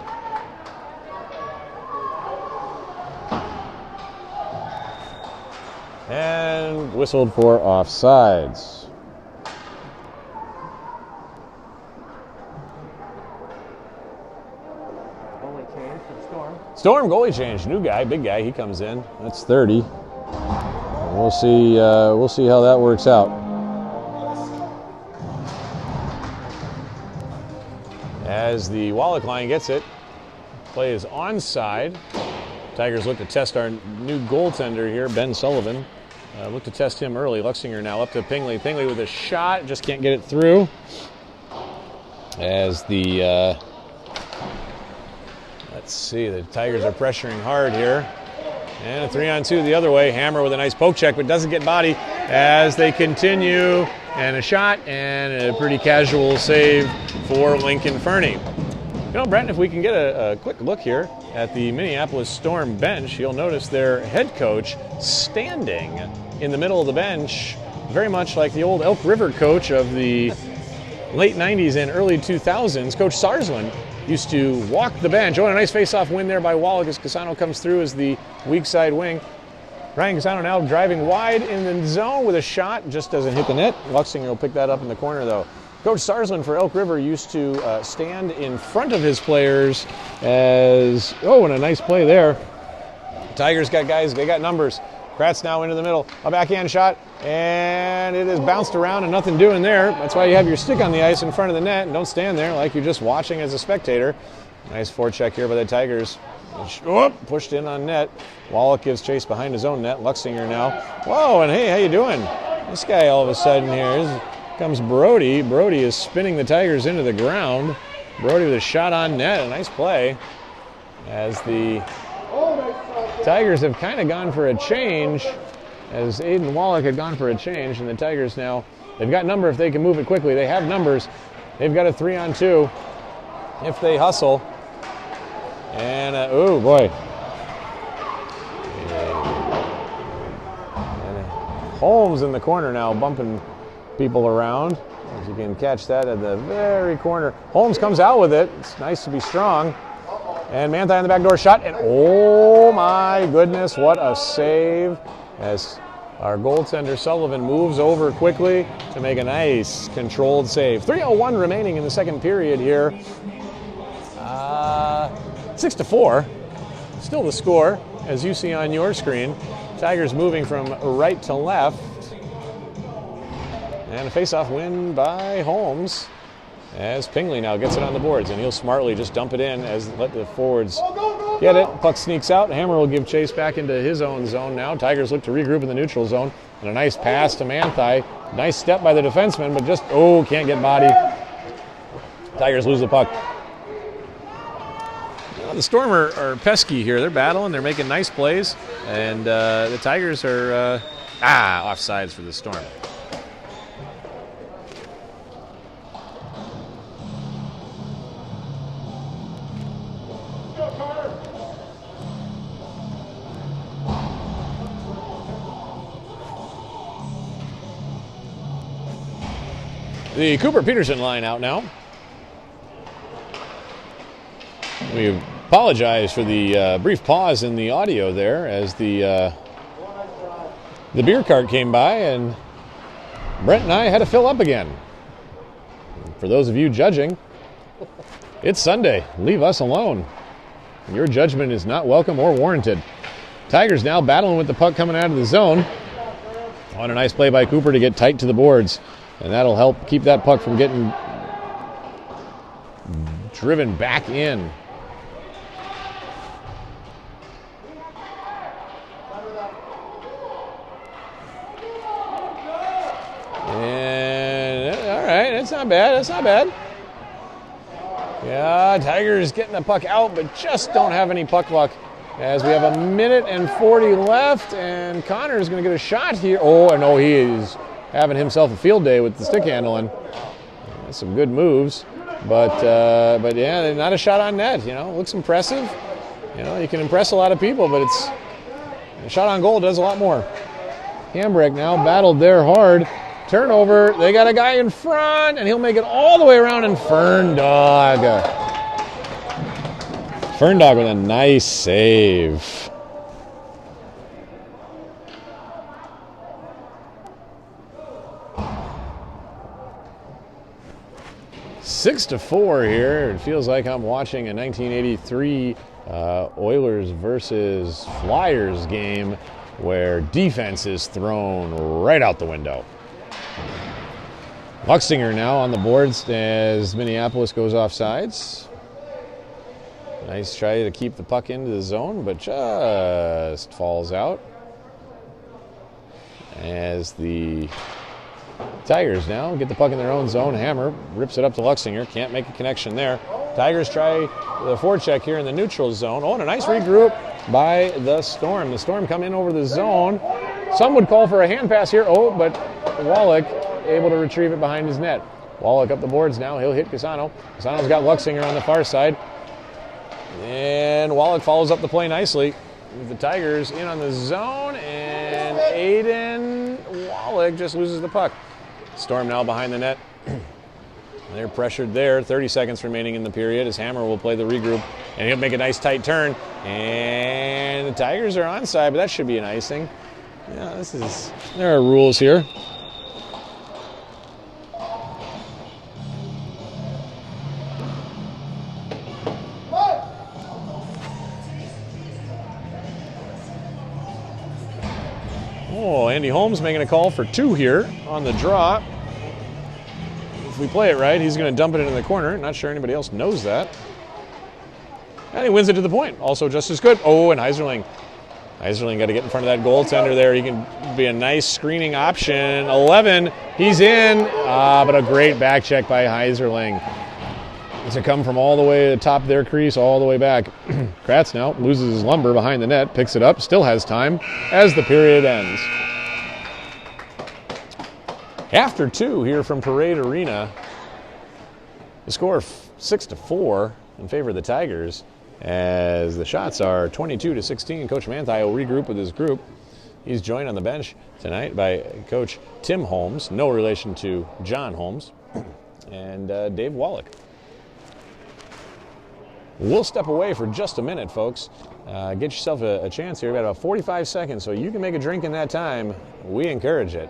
And whistled for offsides. Only change for the Storm. Storm goalie change, new guy, big guy, he comes in. That's 30. We'll see how that works out. As the Wallach line gets it, play is onside. Tigers look to test our new goaltender here, Ben Sullivan. Look to test him early. Luxinger now up to Pingley. Pingley with a shot, just can't get it through. As the, let's see, the Tigers are pressuring hard here. And a 3-on-2 the other way. Hammer with a nice poke check, but doesn't get body as they continue. And a shot and a pretty casual save for Lincoln Fernie. You know, Brent, if we can get a quick look here at the Minneapolis Storm bench, you'll notice their head coach standing in the middle of the bench, very much like the old Elk River coach of the late 90s and early 2000s. Coach Sarsland used to walk the bench. Oh, and a nice face-off win there by Wallach as Casano comes through as the weak side wing. Ryan Casano now driving wide in the zone with a shot, just doesn't hit the net. Luxinger will pick that up in the corner though. Coach Sarsland for Elk River used to stand in front of his players as, oh, and a nice play there. Tigers got guys, they got numbers. Kratz now into the middle, a backhand shot, and it is bounced around and nothing doing there. That's why you have your stick on the ice in front of the net and don't stand there like you're just watching as a spectator. Nice forecheck here by the Tigers. Pushed in on net. Wallach gives chase behind his own net. Luxinger now. Whoa, and hey, how you doing? This guy all of a sudden here comes Brody. Brody is spinning the Tigers into the ground. Brody with a shot on net. A nice play as the Tigers have kind of gone for a change, as Aiden Wallach had gone for a change, and the Tigers now, they've got number if they can move it quickly. They have numbers. They've got a 3-on-2 if they hustle. And, oh boy. And Holmes in the corner now, bumping people around. As you can catch that at the very corner. Holmes comes out with it. It's nice to be strong. And Manthey on the back door shot. And oh my goodness, what a save. As our goaltender Sullivan moves over quickly to make a nice controlled save. 3:01 remaining in the second period here. 6-4, still the score, as you see on your screen. Tigers moving from right to left. And a face-off win by Holmes, as Pingley now gets it on the boards, and he'll smartly just dump it in as let the forwards get it. Puck sneaks out. Hammer will give chase back into his own zone now. Tigers look to regroup in the neutral zone. And a nice pass to Manthey. Nice step by the defenseman, but just, oh, can't get body. Tigers lose the puck. The Storm are pesky here. They're battling. They're making nice plays. And the Tigers are, offsides for the Storm. The Cooper-Peterson line out now. We apologize for the brief pause in the audio there as the beer cart came by and Brent and I had to fill up again. For those of you judging, it's Sunday. Leave us alone. Your judgment is not welcome or warranted. Tigers now battling with the puck coming out of the zone. On a nice play by Cooper to get tight to the boards. And that'll help keep that puck from getting driven back in. And all right, that's not bad. That's not bad. Yeah, Tigers getting the puck out, but just don't have any puck luck. As we have 1:40 left, and Connor's going to get a shot here. Oh, and he is having himself a field day with the stick handling. That's some good moves. But yeah, not a shot on net. Looks impressive. You can impress a lot of people, but a shot on goal does a lot more. Hambrick now battled there hard. Turnover. They got a guy in front, and he'll make it all the way around. And Ferndog with a nice save. Six to 4 here. It feels like I'm watching a 1983 Oilers versus Flyers game where defense is thrown right out the window. Luxinger now on the boards as Minneapolis goes off sides. Nice try to keep the puck into the zone, but just falls out. As the Tigers now get the puck in their own zone. Hammer rips it up to Luxinger. Can't make a connection there. Tigers try the forecheck here in the neutral zone. Oh, and a nice regroup by the Storm. The Storm come in over the zone. Some would call for a hand pass here. Oh, but Wallach able to retrieve it behind his net. Wallach up the boards now. He'll hit Casano. Casano's got Luxinger on the far side. And Wallach follows up the play nicely. The Tigers in on the zone, and Aiden Wallach just loses the puck. Storm now behind the net. They're pressured there. 30 seconds remaining in the period as Hammer will play the regroup, and he'll make a nice tight turn. And the Tigers are onside, but that should be an icing. Yeah, there are rules here. Oh, Andy Holmes making a call for 2 here on the draw. If we play it right, he's going to dump it into the corner. Not sure anybody else knows that. And he wins it to the point. Also just as good. Oh, and Heiserling. Heiserling got to get in front of that goaltender there. He can be a nice screening option. 11, he's in. But a great back check by Heiserling. It's a come from all the way to the top of their crease, all the way back. Kratz now loses his lumber behind the net, picks it up, still has time as the period ends. After 2 here from Parade Arena, the score 6 to 4 in favor of the Tigers as the shots are 22 to 16. Coach Manthei will regroup with his group. He's joined on the bench tonight by Coach Tim Holmes, no relation to John Holmes, and Dave Wallach. We'll step away for just a minute, folks. Get yourself a chance here. We've got about 45 seconds, so you can make a drink in that time. We encourage it.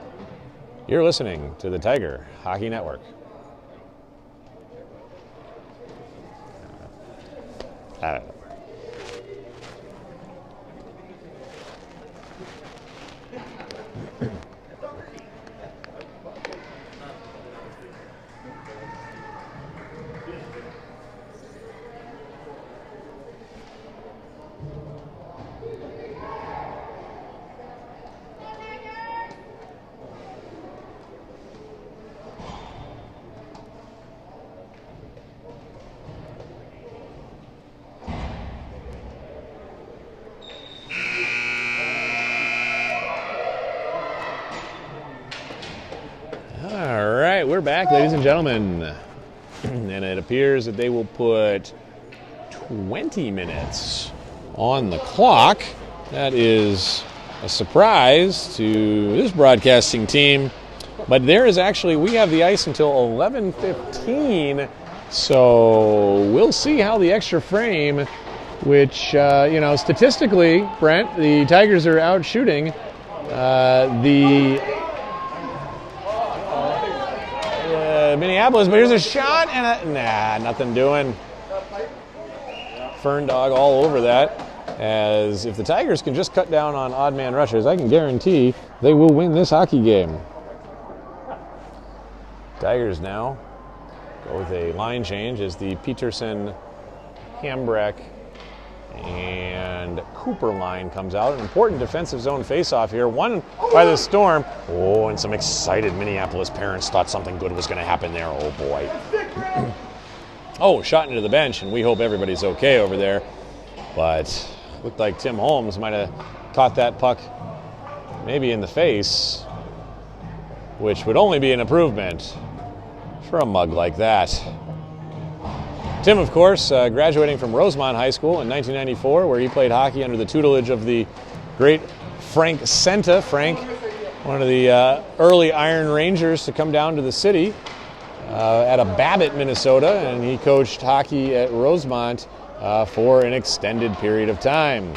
You're listening to the Tiger Hockey Network. We're back, ladies and gentlemen, and it appears that they will put 20 minutes on the clock. That is a surprise to this broadcasting team, but there is actually, we have the ice until 11:15, so we'll see how the extra frame, which, statistically, Brent, the Tigers are out shooting Minneapolis, but here's a shot and nothing doing. Ferndog all over that. As if the Tigers can just cut down on odd man rushers, I can guarantee they will win this hockey game. Tigers now go with a line change as the Peterson, Hambrick, and Cooper line comes out. An important defensive zone faceoff here, won by the Storm. Oh, and some excited Minneapolis parents thought something good was going to happen there. Oh, boy. Oh, shot into the bench, and we hope everybody's okay over there. But looked like Tim Holmes might have caught that puck maybe in the face, which would only be an improvement for a mug like that. Tim, of course, graduating from Rosemont High School in 1994, where he played hockey under the tutelage of the great Frank Senta. Frank, one of the early Iron Rangers to come down to the city out of Babbitt, Minnesota, and he coached hockey at Rosemont for an extended period of time.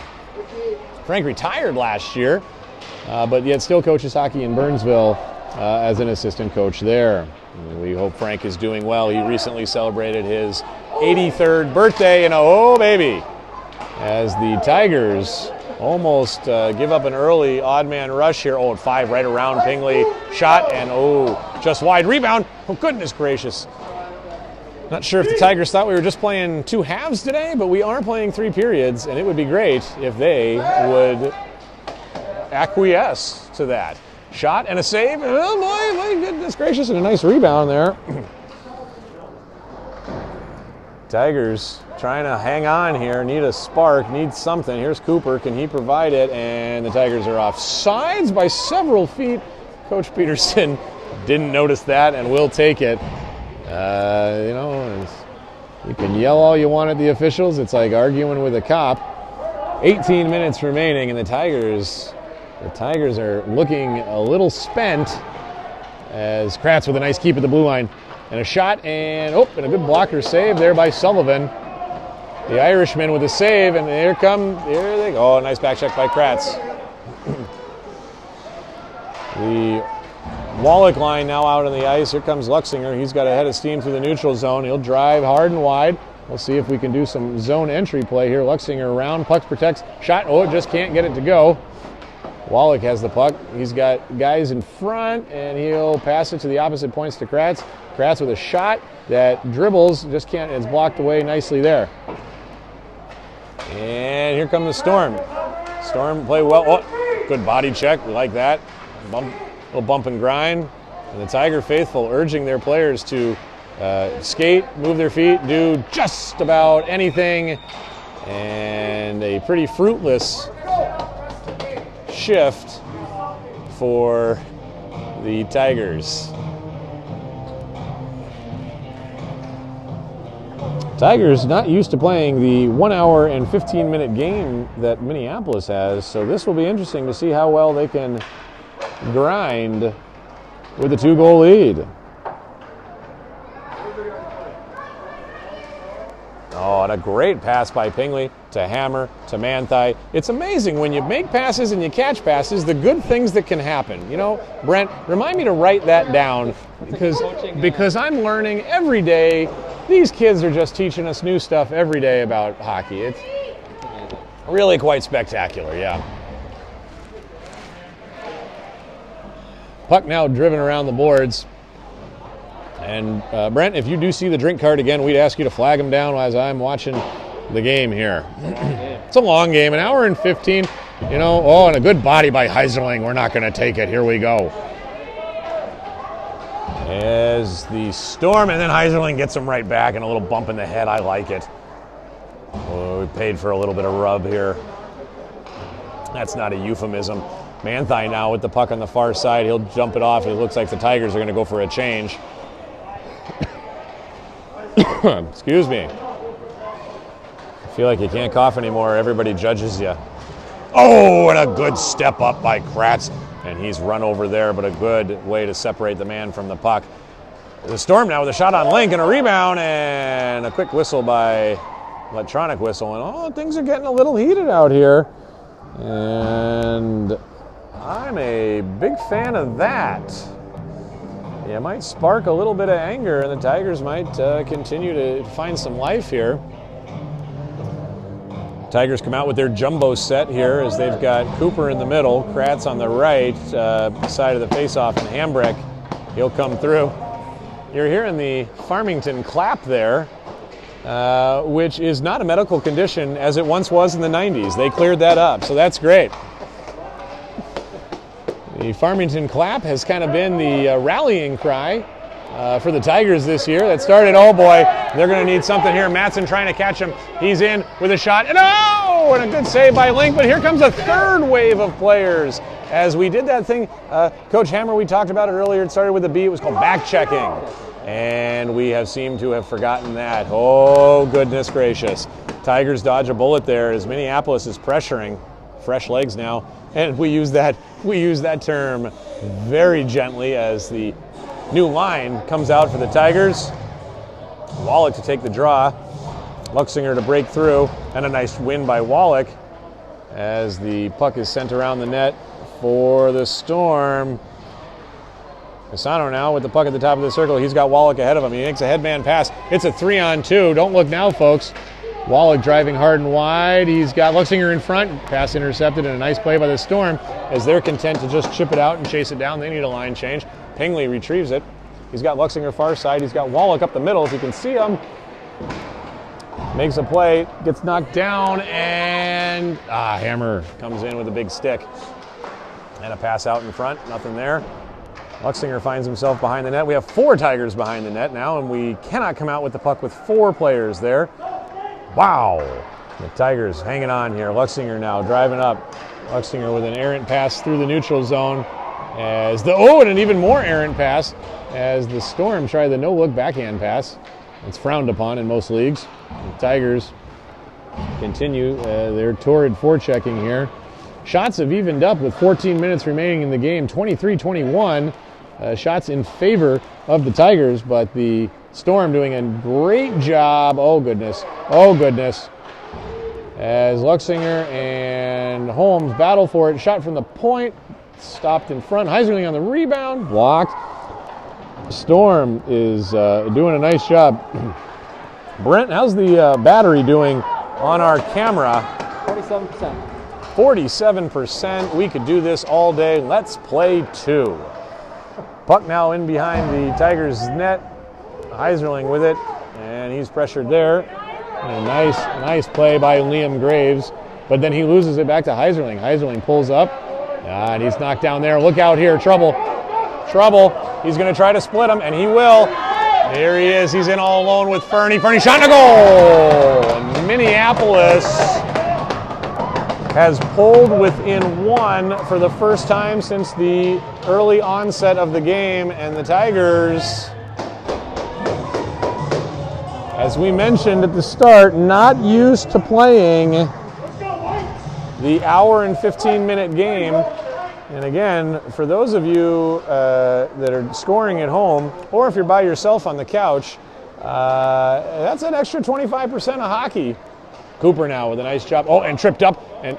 Frank retired last year, but yet still coaches hockey in Burnsville as an assistant coach there. And we hope Frank is doing well. He recently celebrated his 83rd birthday, and oh baby, as the Tigers almost give up an early odd man rush here. Oh, at 5 right around Pingley, shot, and oh, just wide rebound. Oh, goodness gracious. Not sure if the Tigers thought we were just playing 2 halves today, but we are playing 3 periods, and it would be great if they would acquiesce to that. Shot and a save. Oh boy, my goodness gracious, and a nice rebound there. Tigers trying to hang on here, need a spark, need something. Here's Cooper, can he provide it? And the Tigers are off sides by several feet. Coach Peterson didn't notice that and will take it. You know, you can yell all you want at the officials. It's like arguing with a cop. 18 minutes remaining, and the Tigers are looking a little spent as Kratz with a nice keep at the blue line. And a shot, and and a good blocker save there by Sullivan. The Irishman with a save, and here they go. Oh, nice back check by Kratz. The Wallach line now out on the ice. Here comes Luxinger. He's got a head of steam through the neutral zone. He'll drive hard and wide. We'll see if we can do some zone entry play here. Luxinger around, puck protects, shot. Oh, it just can't get it to go. Wallach has the puck. He's got guys in front, and he'll pass it to the opposite points to Kratz. Kratz with a shot that dribbles, just can't, it's blocked away nicely there. And here come the Storm. Storm play well. Oh, good body check, we like that. Little bump and grind. And the Tiger faithful urging their players to skate, move their feet, do just about anything. And a pretty fruitless shift for the Tigers. Tigers not used to playing the 1 hour and 15-minute game that Minneapolis has, so this will be interesting to see how well they can grind with a 2-goal lead. Oh, and a great pass by Pingley to Hammer, to Manthei. It's amazing when you make passes and you catch passes, the good things that can happen. You know, Brent, remind me to write that down because I'm learning every day. These kids are just teaching us new stuff every day about hockey. It's really quite spectacular, yeah. Puck now driven around the boards. And Brent, if you do see the drink cart again, we'd ask you to flag him down as I'm watching the game here. It's a long game, 1 hour and 15. You know, oh, and a good body by Heiserling. We're not going to take it. Here we go. As the Storm, and then Heiserling gets him right back, and a little bump in the head. I like it. Oh, we paid for a little bit of rub here. That's not a euphemism. Manthei now with the puck on the far side. He'll jump it off. It looks like the Tigers are going to go for a change. Excuse me. I feel like you can't cough anymore. Everybody judges you. Oh, and a good step up by Kratz. And he's run over there, but a good way to separate the man from the puck. The Storm now with a shot on Link and a rebound and a quick whistle by electronic whistle. And oh, things are getting a little heated out here. And I'm a big fan of that. It might spark a little bit of anger, and the Tigers might continue to find some life here. Tigers come out with their jumbo set here as they've got Cooper in the middle, Kratz on the right side of the faceoff, and Hambrick. He'll come through. You're hearing the Farmington clap there, which is not a medical condition as it once was in the 90s. They cleared that up, so that's great. The Farmington clap has kind of been the rallying cry for the Tigers this year. That started, oh boy, they're going to need something here. Matson trying to catch him. He's in with a shot, and oh, and a good save by Link, but here comes a third wave of players. As we did that thing, Coach Hammer, we talked about it earlier, it started with a B, it was called back checking. And we have seemed to have forgotten that. Oh, goodness gracious. Tigers dodge a bullet there as Minneapolis is pressuring. Fresh legs now. And we use that term very gently as the new line comes out for the Tigers. Wallach to take the draw. Luxinger to break through. And a nice win by Wallach as the puck is sent around the net for the Storm. Pisano now with the puck at the top of the circle. He's got Wallach ahead of him. He makes a headman pass. It's a 3-on-2. Don't look now, folks. Wallach driving hard and wide. He's got Luxinger in front. Pass intercepted and a nice play by the Storm as they're content to just chip it out and chase it down. They need a line change. Pingley retrieves it. He's got Luxinger far side. He's got Wallach up the middle if you can see him. Makes a play, gets knocked down, and Hammer comes in with a big stick. And a pass out in front, nothing there. Luxinger finds himself behind the net. We have 4 Tigers behind the net now, and we cannot come out with the puck with 4 players there. Wow. The Tigers hanging on here. Luxinger now driving up. Luxinger with an errant pass through the neutral zone. And an even more errant pass as the Storm try the no-look backhand pass. It's frowned upon in most leagues. The Tigers continue their torrid forechecking here. Shots have evened up with 14 minutes remaining in the game, 23-21. Shots in favor of the Tigers, but the Storm doing a great job. Oh, goodness. Oh, goodness. As Luxinger and Holmes battle for it. Shot from the point. Stopped in front. Heiserling on the rebound. Blocked. Storm is doing a nice job. Brent, how's the battery doing on our camera? 47%. 47%. We could do this all day. Let's play 2. Puck now in behind the Tigers' net. Heiserling with it, and he's pressured there. And a nice play by Liam Graves, but then he loses it back to Heiserling. Heiserling pulls up, and he's knocked down there. Look out here, trouble. He's going to try to split him, and he will. Here he is. He's in all alone with Fernie. Fernie shot and a goal! And Minneapolis has pulled within 1 for the first time since the early onset of the game, and the Tigers, as we mentioned at the start, not used to playing the hour and 15-minute game. And again, for those of you that are scoring at home, or if you're by yourself on the couch, that's an extra 25% of hockey. Cooper now with a nice job. Oh, and tripped up, even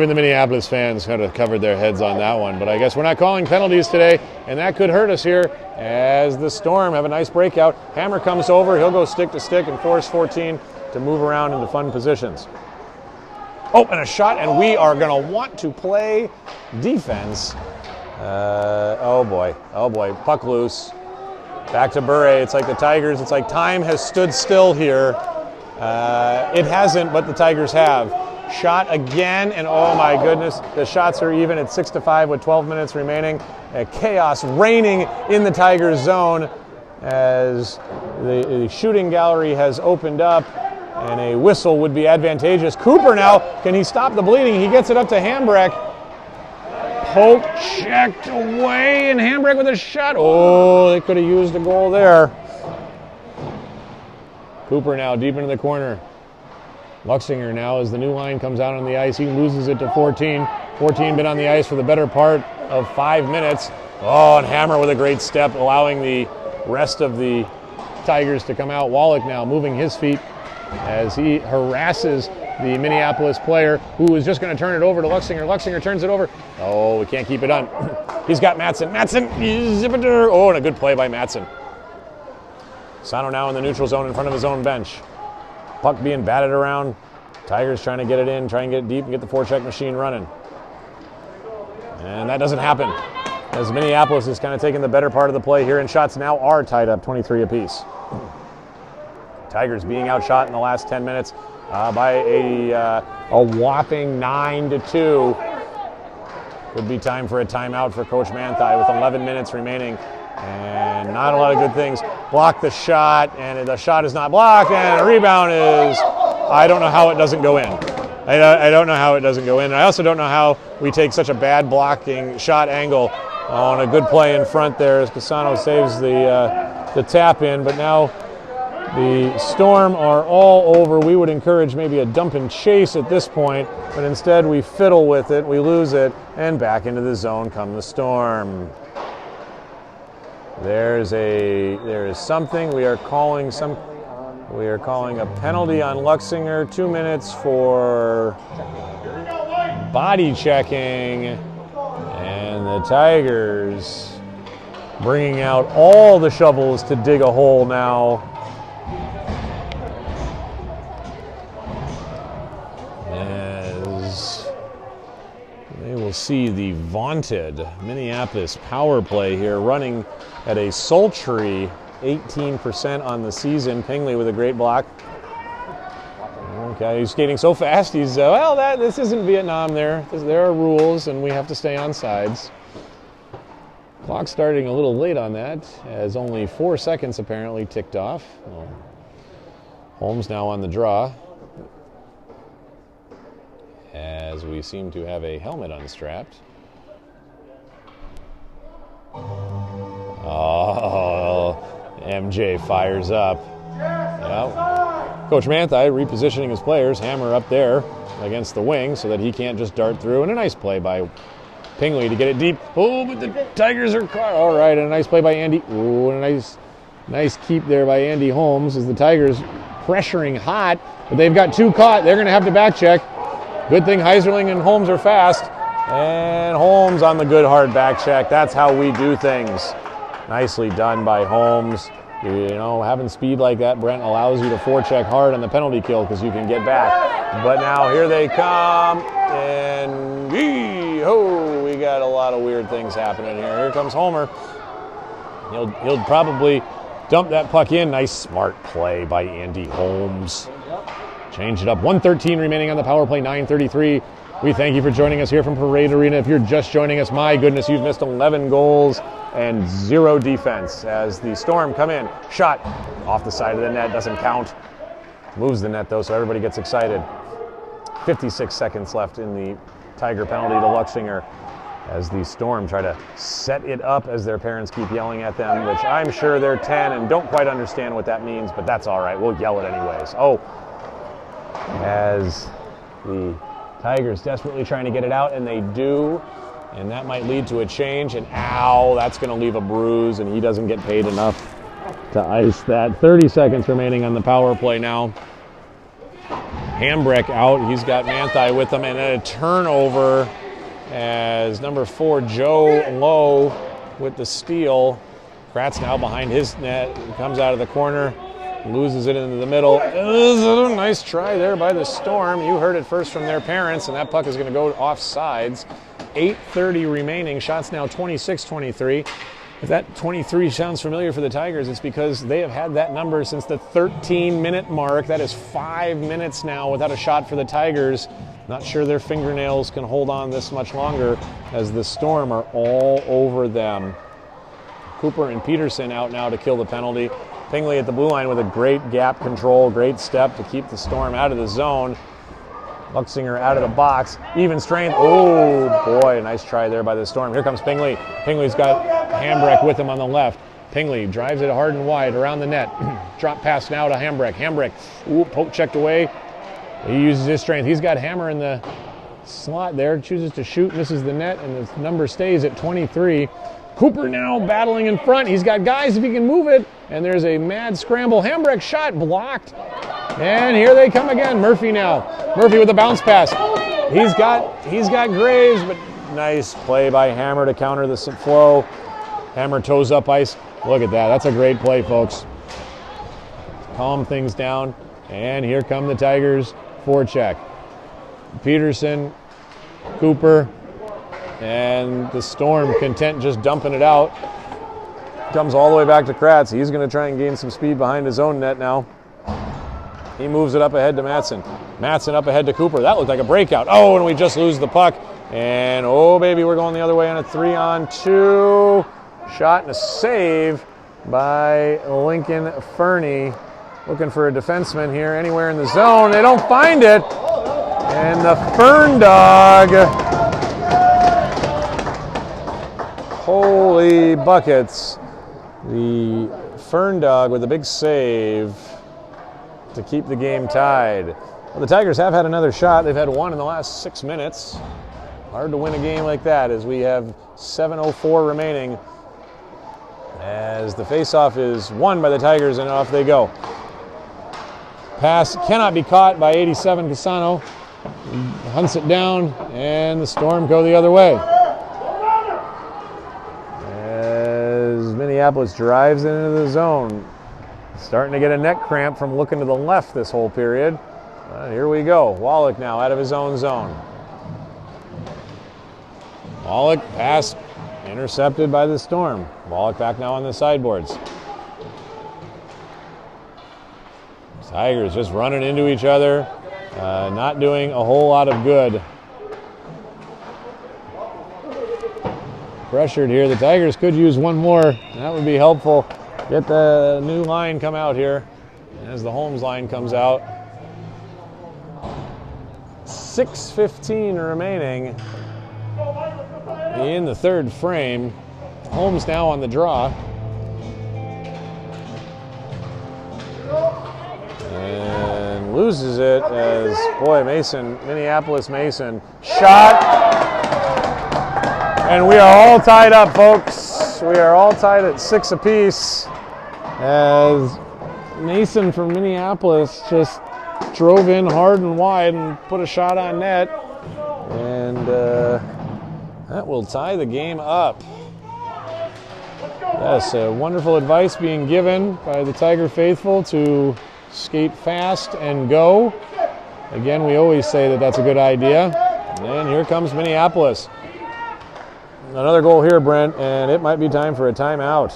the Minneapolis fans kind of covered their heads on that one. But I guess we're not calling penalties today, and that could hurt us here as the Storm have a nice breakout. Hammer comes over. He'll go stick to stick and force 14 to move around into fun positions. Oh, and a shot, and we are going to want to play defense. Oh boy, puck loose. Back to Bure. It's like the Tigers, it's like time has stood still here. It hasn't, but the Tigers have. Shot again, and oh my goodness, the shots are even at 6-5 with 12 minutes remaining. Chaos reigning in the Tigers zone as the shooting gallery has opened up. And a whistle would be advantageous. Cooper now, can he stop the bleeding? He gets it up to Hambrecht. Poke checked away, and Hambrecht with a shot. Oh, they could have used a goal there. Cooper now deep into the corner. Luxinger now as the new line comes out on the ice. He loses it to 14. 14 been on the ice for the better part of 5 minutes. Oh, and Hammer with a great step, allowing the rest of the Tigers to come out. Wallach now moving his feet as he harasses the Minneapolis player who was just going to turn it over to Luxinger. Luxinger turns it over. Oh, we can't keep it on. He's got Matson. Oh, and a good play by Matson. Sano now in the neutral zone in front of his own bench. Puck being batted around. Tigers trying to get it in, try and get it deep and get the forecheck machine running. And that doesn't happen as Minneapolis is kind of taking the better part of the play here, and shots now are tied up 23 apiece. Tigers being outshot in the last 10 minutes by a whopping 9-2. Could be time for a timeout for Coach Manthai with 11 minutes remaining. And not a lot of good things. Block the shot, and the shot is not blocked, and a rebound is, I don't know how it doesn't go in. I don't know how it doesn't go in. I also don't know how we take such a bad blocking shot angle Oh, and a good play in front there as Casano saves the tap in, but now the Storm are all over. We would encourage maybe a dump and chase at this point, but instead we fiddle with it, we lose it, and back into the zone come the Storm. There is something. We are calling a penalty on Luxinger. 2 minutes for body checking, and the Tigers bringing out all the shovels to dig a hole now. As they will see the vaunted Minneapolis power play here running at a sultry 18% on the season. Pingley with a great block. Okay, he's skating so fast. He's this isn't Vietnam. There are rules, and we have to stay on sides. Clock starting a little late on that, as only 4 seconds apparently ticked off. Well, Holmes now on the draw, as we seem to have a helmet unstrapped. Oh, MJ fires up. Yep. Coach Manthei repositioning his players. Hammer up there against the wing so that he can't just dart through. And a nice play by Pingley to get it deep. Oh, but the Tigers are caught. All right, and a nice play by Andy. Oh, and a nice keep there by Andy Holmes as the Tigers pressuring hot, but they've got 2 caught. They're going to have to back check. Good thing Heiserling and Holmes are fast. And Holmes on the good hard back check. That's how we do things. Nicely done by Holmes. You know, having speed like that, Brent, allows you to forecheck hard on the penalty kill because you can get back. But now here they come, and we got a lot of weird things happening here. Here comes Homer. He'll probably dump that puck in. Nice smart play by Andy Holmes. Change it up. 1:13 remaining on the power play, 9:33. We thank you for joining us here from Parade Arena. If you're just joining us, my goodness, you've missed 11 goals and 0 defense as the Storm come in. Shot off the side of the net, doesn't count. Moves the net though, so everybody gets excited. 56 seconds left in the Tiger penalty to Luxinger as the Storm try to set it up as their parents keep yelling at them, which I'm sure they're 10 and don't quite understand what that means, but that's all right. We'll yell it anyways. Oh, as the Tigers desperately trying to get it out, and they do, and that might lead to a change, and ow, that's going to leave a bruise, and he doesn't get paid enough to ice that. 30 seconds remaining on the power play now. Hambrecht out. He's got Manthei with him, and a turnover as number 4, Joe Lowe with the steal. Kratz now behind his net, comes out of the corner, loses it into the middle. Nice try there by the Storm. You heard it first from their parents, and that puck is going to go off sides. 8:30 remaining. Shots now 26-23. If that 23 sounds familiar for the Tigers, it's because they have had that number since the 13-minute mark. That is 5 minutes now without a shot for the Tigers. Not sure their fingernails can hold on this much longer as the Storm are all over them. Cooper and Peterson out now to kill the penalty. Pingley at the blue line with a great gap control, great step to keep the Storm out of the zone. Luxinger out of the box, even strength. Oh boy, nice try there by the Storm. Here comes Pingley. Pingley's got Hambrecht with him on the left. Pingley drives it hard and wide around the net. Drop pass now to Hambrecht. Hambrecht, poke checked away. He uses his strength. He's got Hammer in the slot there, chooses to shoot, misses the net, and the number stays at 23. Cooper now battling in front. He's got guys if he can move it. And there's a mad scramble. Hambrecht shot blocked. And here they come again. Murphy now. Murphy with a bounce pass. He's got Graves, but nice play by Hammer to counter the flow. Hammer toes up ice. Look at that. That's a great play, folks. Calm things down. And here come the Tigers forecheck. Peterson, Cooper, and the Storm content just dumping it out. Comes all the way back to Kratz. He's going to try and gain some speed behind his own net now. He moves it up ahead to Matson. Matson up ahead to Cooper. That looked like a breakout. Oh, and we just lose the puck. And oh, baby, we're going the other way on a 3-on-2. Shot and a save by Lincoln Fernie. Looking for a defenseman here anywhere in the zone. They don't find it. And the Fern Dog. Holy buckets. The Fern Dog with a big save to keep the game tied. Well, the Tigers have had another shot. They've had one in the last 6 minutes. Hard to win a game like that as we have 7:04 remaining as the faceoff is won by the Tigers and off they go. Pass cannot be caught by 87 Casano. Hunts it down and the Storm go the other way. As Minneapolis drives into the zone. Starting to get a neck cramp from looking to the left this whole period. Here we go. Wallach now out of his own zone. Wallach pass intercepted by the Storm. Wallach back now on the sideboards. Tigers just running into each other, not doing a whole lot of good. Pressured here. The Tigers could use one more. That would be helpful. Get the new line come out here as the Holmes line comes out. 6:15 remaining in the third frame. Holmes now on the draw. And loses it as, boy, Mason, Minneapolis Mason, shot. And we are all tied up, folks. We are all tied at 6 apiece as Mason from Minneapolis just drove in hard and wide and put a shot on net. And that will tie the game up. Yes, wonderful advice being given by the Tiger faithful to skate fast and go. Again, we always say that that's a good idea. And here comes Minneapolis. Another goal here, Brent, and it might be time for a timeout.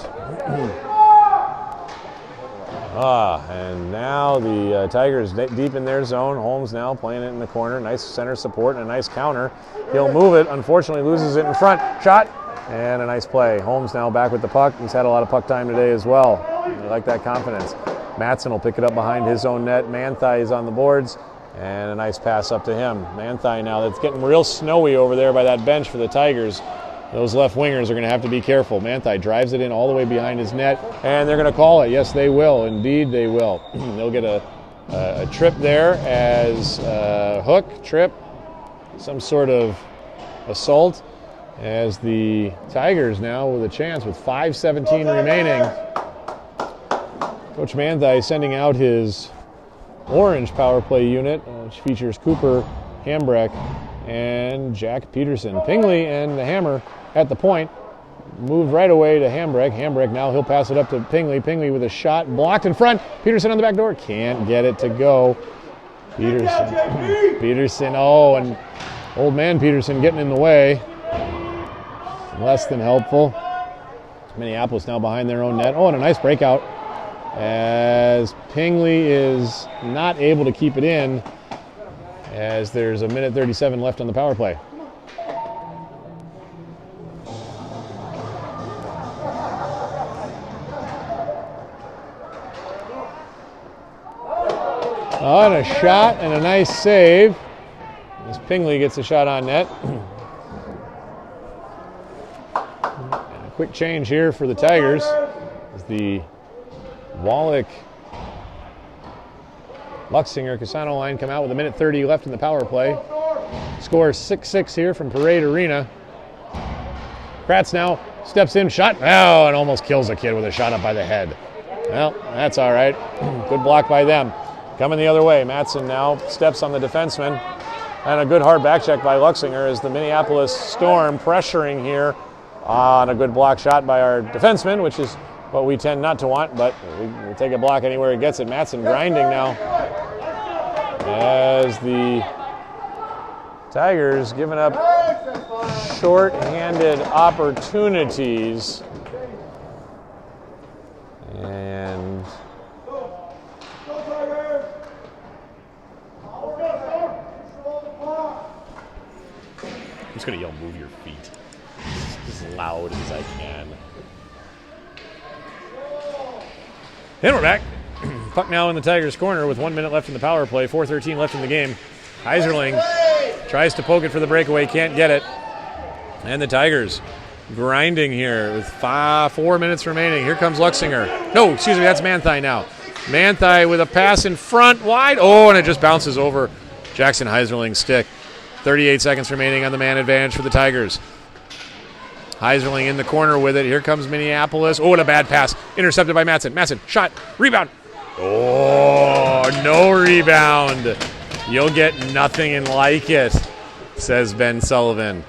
And now the Tigers deep in their zone. Holmes now playing it in the corner. Nice center support and a nice counter. He'll move it. Unfortunately, loses it in front. Shot and a nice play. Holmes now back with the puck. He's had a lot of puck time today as well. I like that confidence. Matson will pick it up behind his own net. Manthai is on the boards. And a nice pass up to him. Manthai now, that's getting real snowy over there by that bench for the Tigers. Those left wingers are going to have to be careful. Manthai drives it in all the way behind his net, and they're going to call it. Yes, they will. Indeed, they will. They'll get a trip there as hook, trip, some sort of assault, as the Tigers now with a chance with 5:17 remaining. Coach Manthai sending out his orange power play unit, which features Cooper, Hambrecht, and Jack Peterson. Pingley and the Hammer at the point. Moved right away to Hambrecht. Hambrecht now, he'll pass it up to Pingley. Pingley with a shot blocked in front. Peterson on the back door. Can't get it to go. Peterson, oh, and old man Peterson getting in the way. Less than helpful. Minneapolis now behind their own net. Oh, and a nice breakout as Pingley is not able to keep it in, as there's 1:37 left on the power play. Oh, and a shot and a nice save as Pingley gets a shot on net. And a quick change here for the Tigers as the Wallach Luxinger Casano line come out with 1:30 left in the power play. Score 6-6 here from Parade Arena. Kratz now steps in, shot, oh, and almost kills a kid with a shot up by the head. Well, that's all right. Good block by them. Coming the other way, Matson now steps on the defenseman. And a good hard back check by Luxinger as the Minneapolis Storm pressuring here on a good block shot by our defenseman, which is what we tend not to want, but we take a block anywhere it gets it. Matson grinding now as the Tigers giving up short-handed opportunities. And I'm just going to yell, move your feet, as loud as I can. And we're back. Puck now in the Tigers' corner with 1 minute left in the power play, 4:13 left in the game. Heiserling tries to poke it for the breakaway, can't get it. And the Tigers grinding here with 4 minutes remaining. Here comes Luxinger. No, excuse me, that's Manthei now. Manthei with a pass in front, wide. Oh, and it just bounces over Jackson Heiserling's stick. 38 seconds remaining on the man advantage for the Tigers. Heiserling in the corner with it. Here comes Minneapolis. Oh, and a bad pass. Intercepted by Matson. Matson, shot, rebound. Oh, no rebound. You'll get nothing and like it, says Ben Sullivan.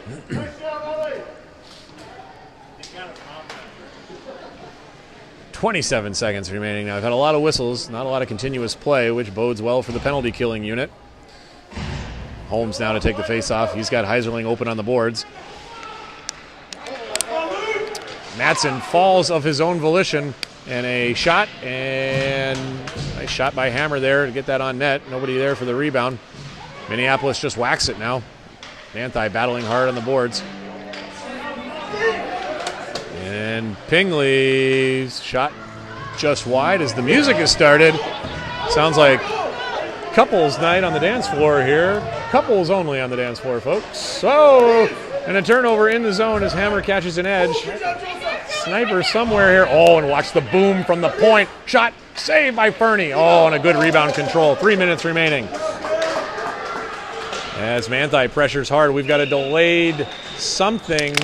27 seconds remaining now. I've had a lot of whistles, not a lot of continuous play, which bodes well for the penalty killing unit. Holmes now to take the face-off. He's got Heiserling open on the boards. Matson falls of his own volition, and a shot, and nice shot by Hammer there to get that on net. Nobody there for the rebound. Minneapolis just whacks it now. Manthei battling hard on the boards. And Pingley's shot just wide as the music has started. Sounds like couples night on the dance floor here. Couples only on the dance floor, folks. So, and a turnover in the zone as Hammer catches an edge. Sniper somewhere here. Oh, and watch the boom from the point. Shot saved by Fernie. Oh, and a good rebound control. 3 minutes remaining. As Manthei pressures hard, we've got a delayed something.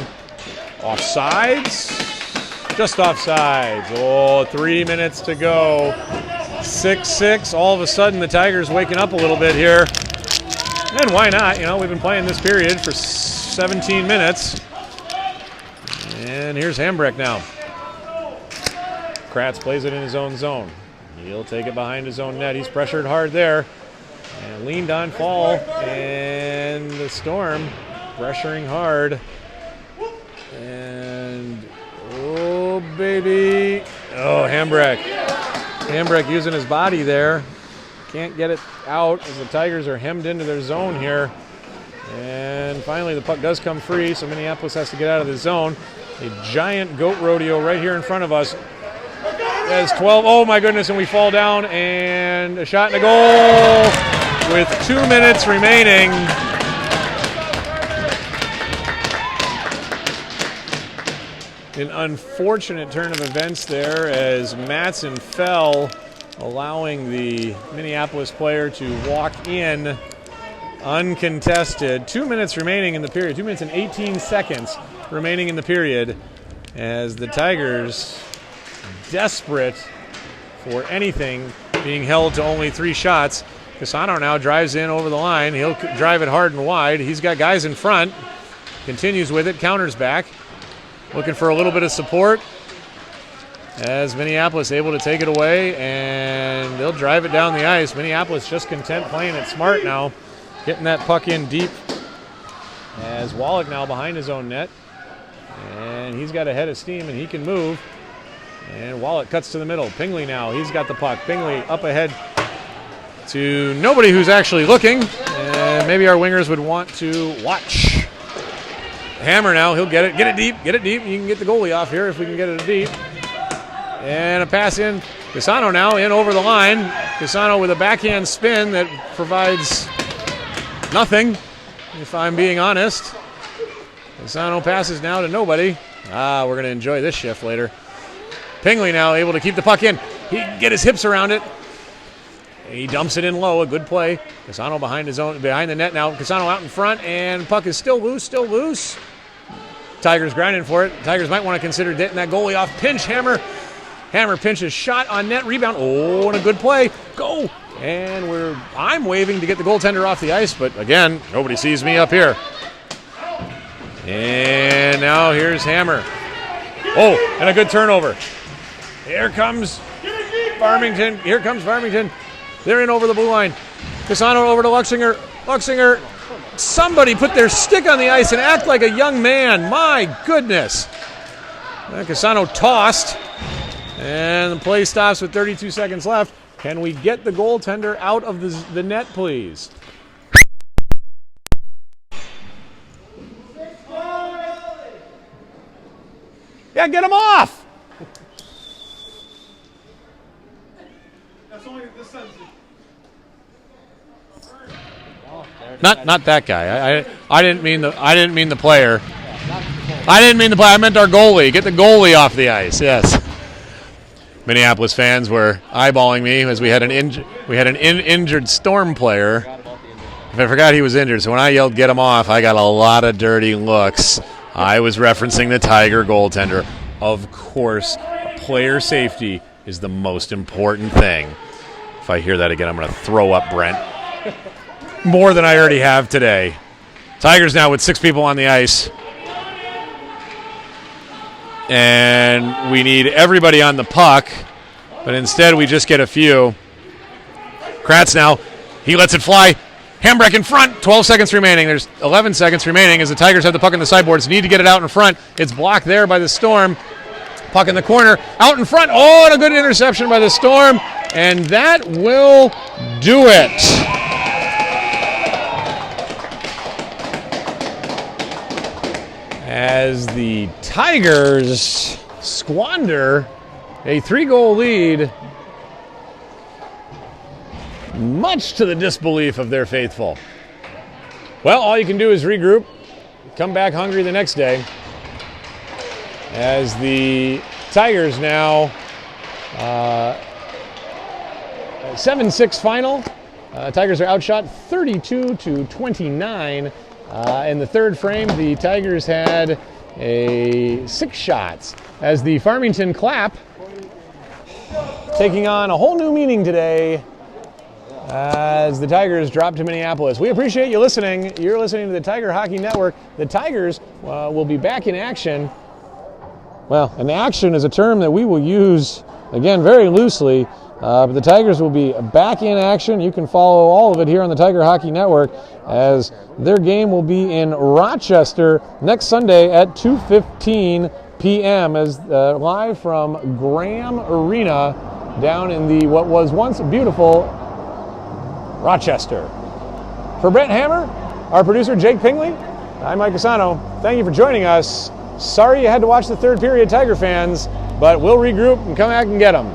Offsides? Just offsides. Oh, 3 minutes to go. 6-6. All of a sudden, the Tigers waking up a little bit here. And why not? You know, we've been playing this period for 17 minutes. And here's Hambrecht now. Kratz plays it in his own zone. He'll take it behind his own net. He's pressured hard there. And leaned on fall. And the Storm pressuring hard. And, oh, baby. Oh, Hambrecht. Hambrecht using his body there. Can't get it out as the Tigers are hemmed into their zone here. And finally the puck does come free, so Minneapolis has to get out of the zone. A giant goat rodeo right here in front of us. That's 12. Oh, my goodness, and we fall down. And a shot and a goal with 2 minutes remaining. An unfortunate turn of events there as Matson fell, allowing the Minneapolis player to walk in uncontested. 2 minutes remaining in the period. 2 minutes and 18 seconds remaining in the period as the Tigers, desperate for anything, being held to only 3 shots. Casano now drives in over the line. He'll drive it hard and wide. He's got guys in front. Continues with it. Counters back. Looking for a little bit of support as Minneapolis able to take it away, and they'll drive it down the ice. Minneapolis just content playing it smart now, getting that puck in deep as Wallach now behind his own net, and he's got a head of steam and he can move, and Wallach cuts to the middle. Pingley now, he's got the puck. Pingley up ahead to nobody who's actually looking, and maybe our wingers would want to watch. Hammer now, he'll get it deep. You can get the goalie off here if we can get it deep. And a pass in. Casano now in over the line. Casano with a backhand spin that provides nothing, if I'm being honest. Casano passes now to nobody. We're going to enjoy this shift later. Pingley now able to keep the puck in. He can get his hips around it. He dumps it in low, a good play. Casano behind the net now. Casano out in front, and puck is still loose. Tigers grinding for it. Tigers might want to consider getting that goalie off. Pinch, Hammer. Hammer pinches, shot on net, rebound. Oh, and a good play. Go. And I'm waving to get the goaltender off the ice, but again, nobody sees me up here. And now here's Hammer. Oh, and a good turnover. Here comes Farmington. They're in over the blue line. Casano over to Luxinger. Somebody put their stick on the ice and act like a young man. My goodness. Casano tossed. And the play stops with 32 seconds left. Can we get the goaltender out of the net, please? Yeah, get him off! Not that guy. I didn't mean the player. I didn't mean the play. I meant our goalie. Get the goalie off the ice. Yes. Minneapolis fans were eyeballing me as we had an injured Storm player. I forgot he was injured, so when I yelled "get him off," I got a lot of dirty looks. I was referencing the Tiger goaltender. Of course, player safety is the most important thing. If I hear that again, I'm going to throw up, Brent. More than I already have today. Tigers now with 6 people on the ice. And we need everybody on the puck, but instead we just get a few. Kratz now, he lets it fly. Hambrecht in front, 12 seconds remaining. There's 11 seconds remaining as the Tigers have the puck in the sideboards. Need to get it out in front. It's blocked there by the Storm. Puck in the corner, out in front. Oh, and a good interception by the Storm. And that will do it. As the Tigers squander a 3-goal lead, much to the disbelief of their faithful. Well, all you can do is regroup, come back hungry the next day, as the Tigers now 7-6 final. Tigers are outshot 32-29. In the third frame, the Tigers had 6 shots as the Farmington clap taking on a whole new meaning today as the Tigers drop to Minneapolis. We appreciate you listening. You're listening to the Tiger Hockey Network. The Tigers will be back in action. Well, and action is a term that we will use, again, very loosely. But the Tigers will be back in action. You can follow all of it here on the Tiger Hockey Network as their game will be in Rochester next Sunday at 2:15 p.m. as live from Graham Arena down in the what was once beautiful Rochester. For Brent Hammer, our producer Jake Pingley, I'm Mike Casano. Thank you for joining us. Sorry you had to watch the third period, Tiger fans, but we'll regroup and come back and get them.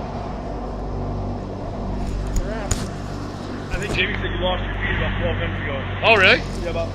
I think Jamie said you lost your feet about 12 minutes ago. Oh, really? Yeah, about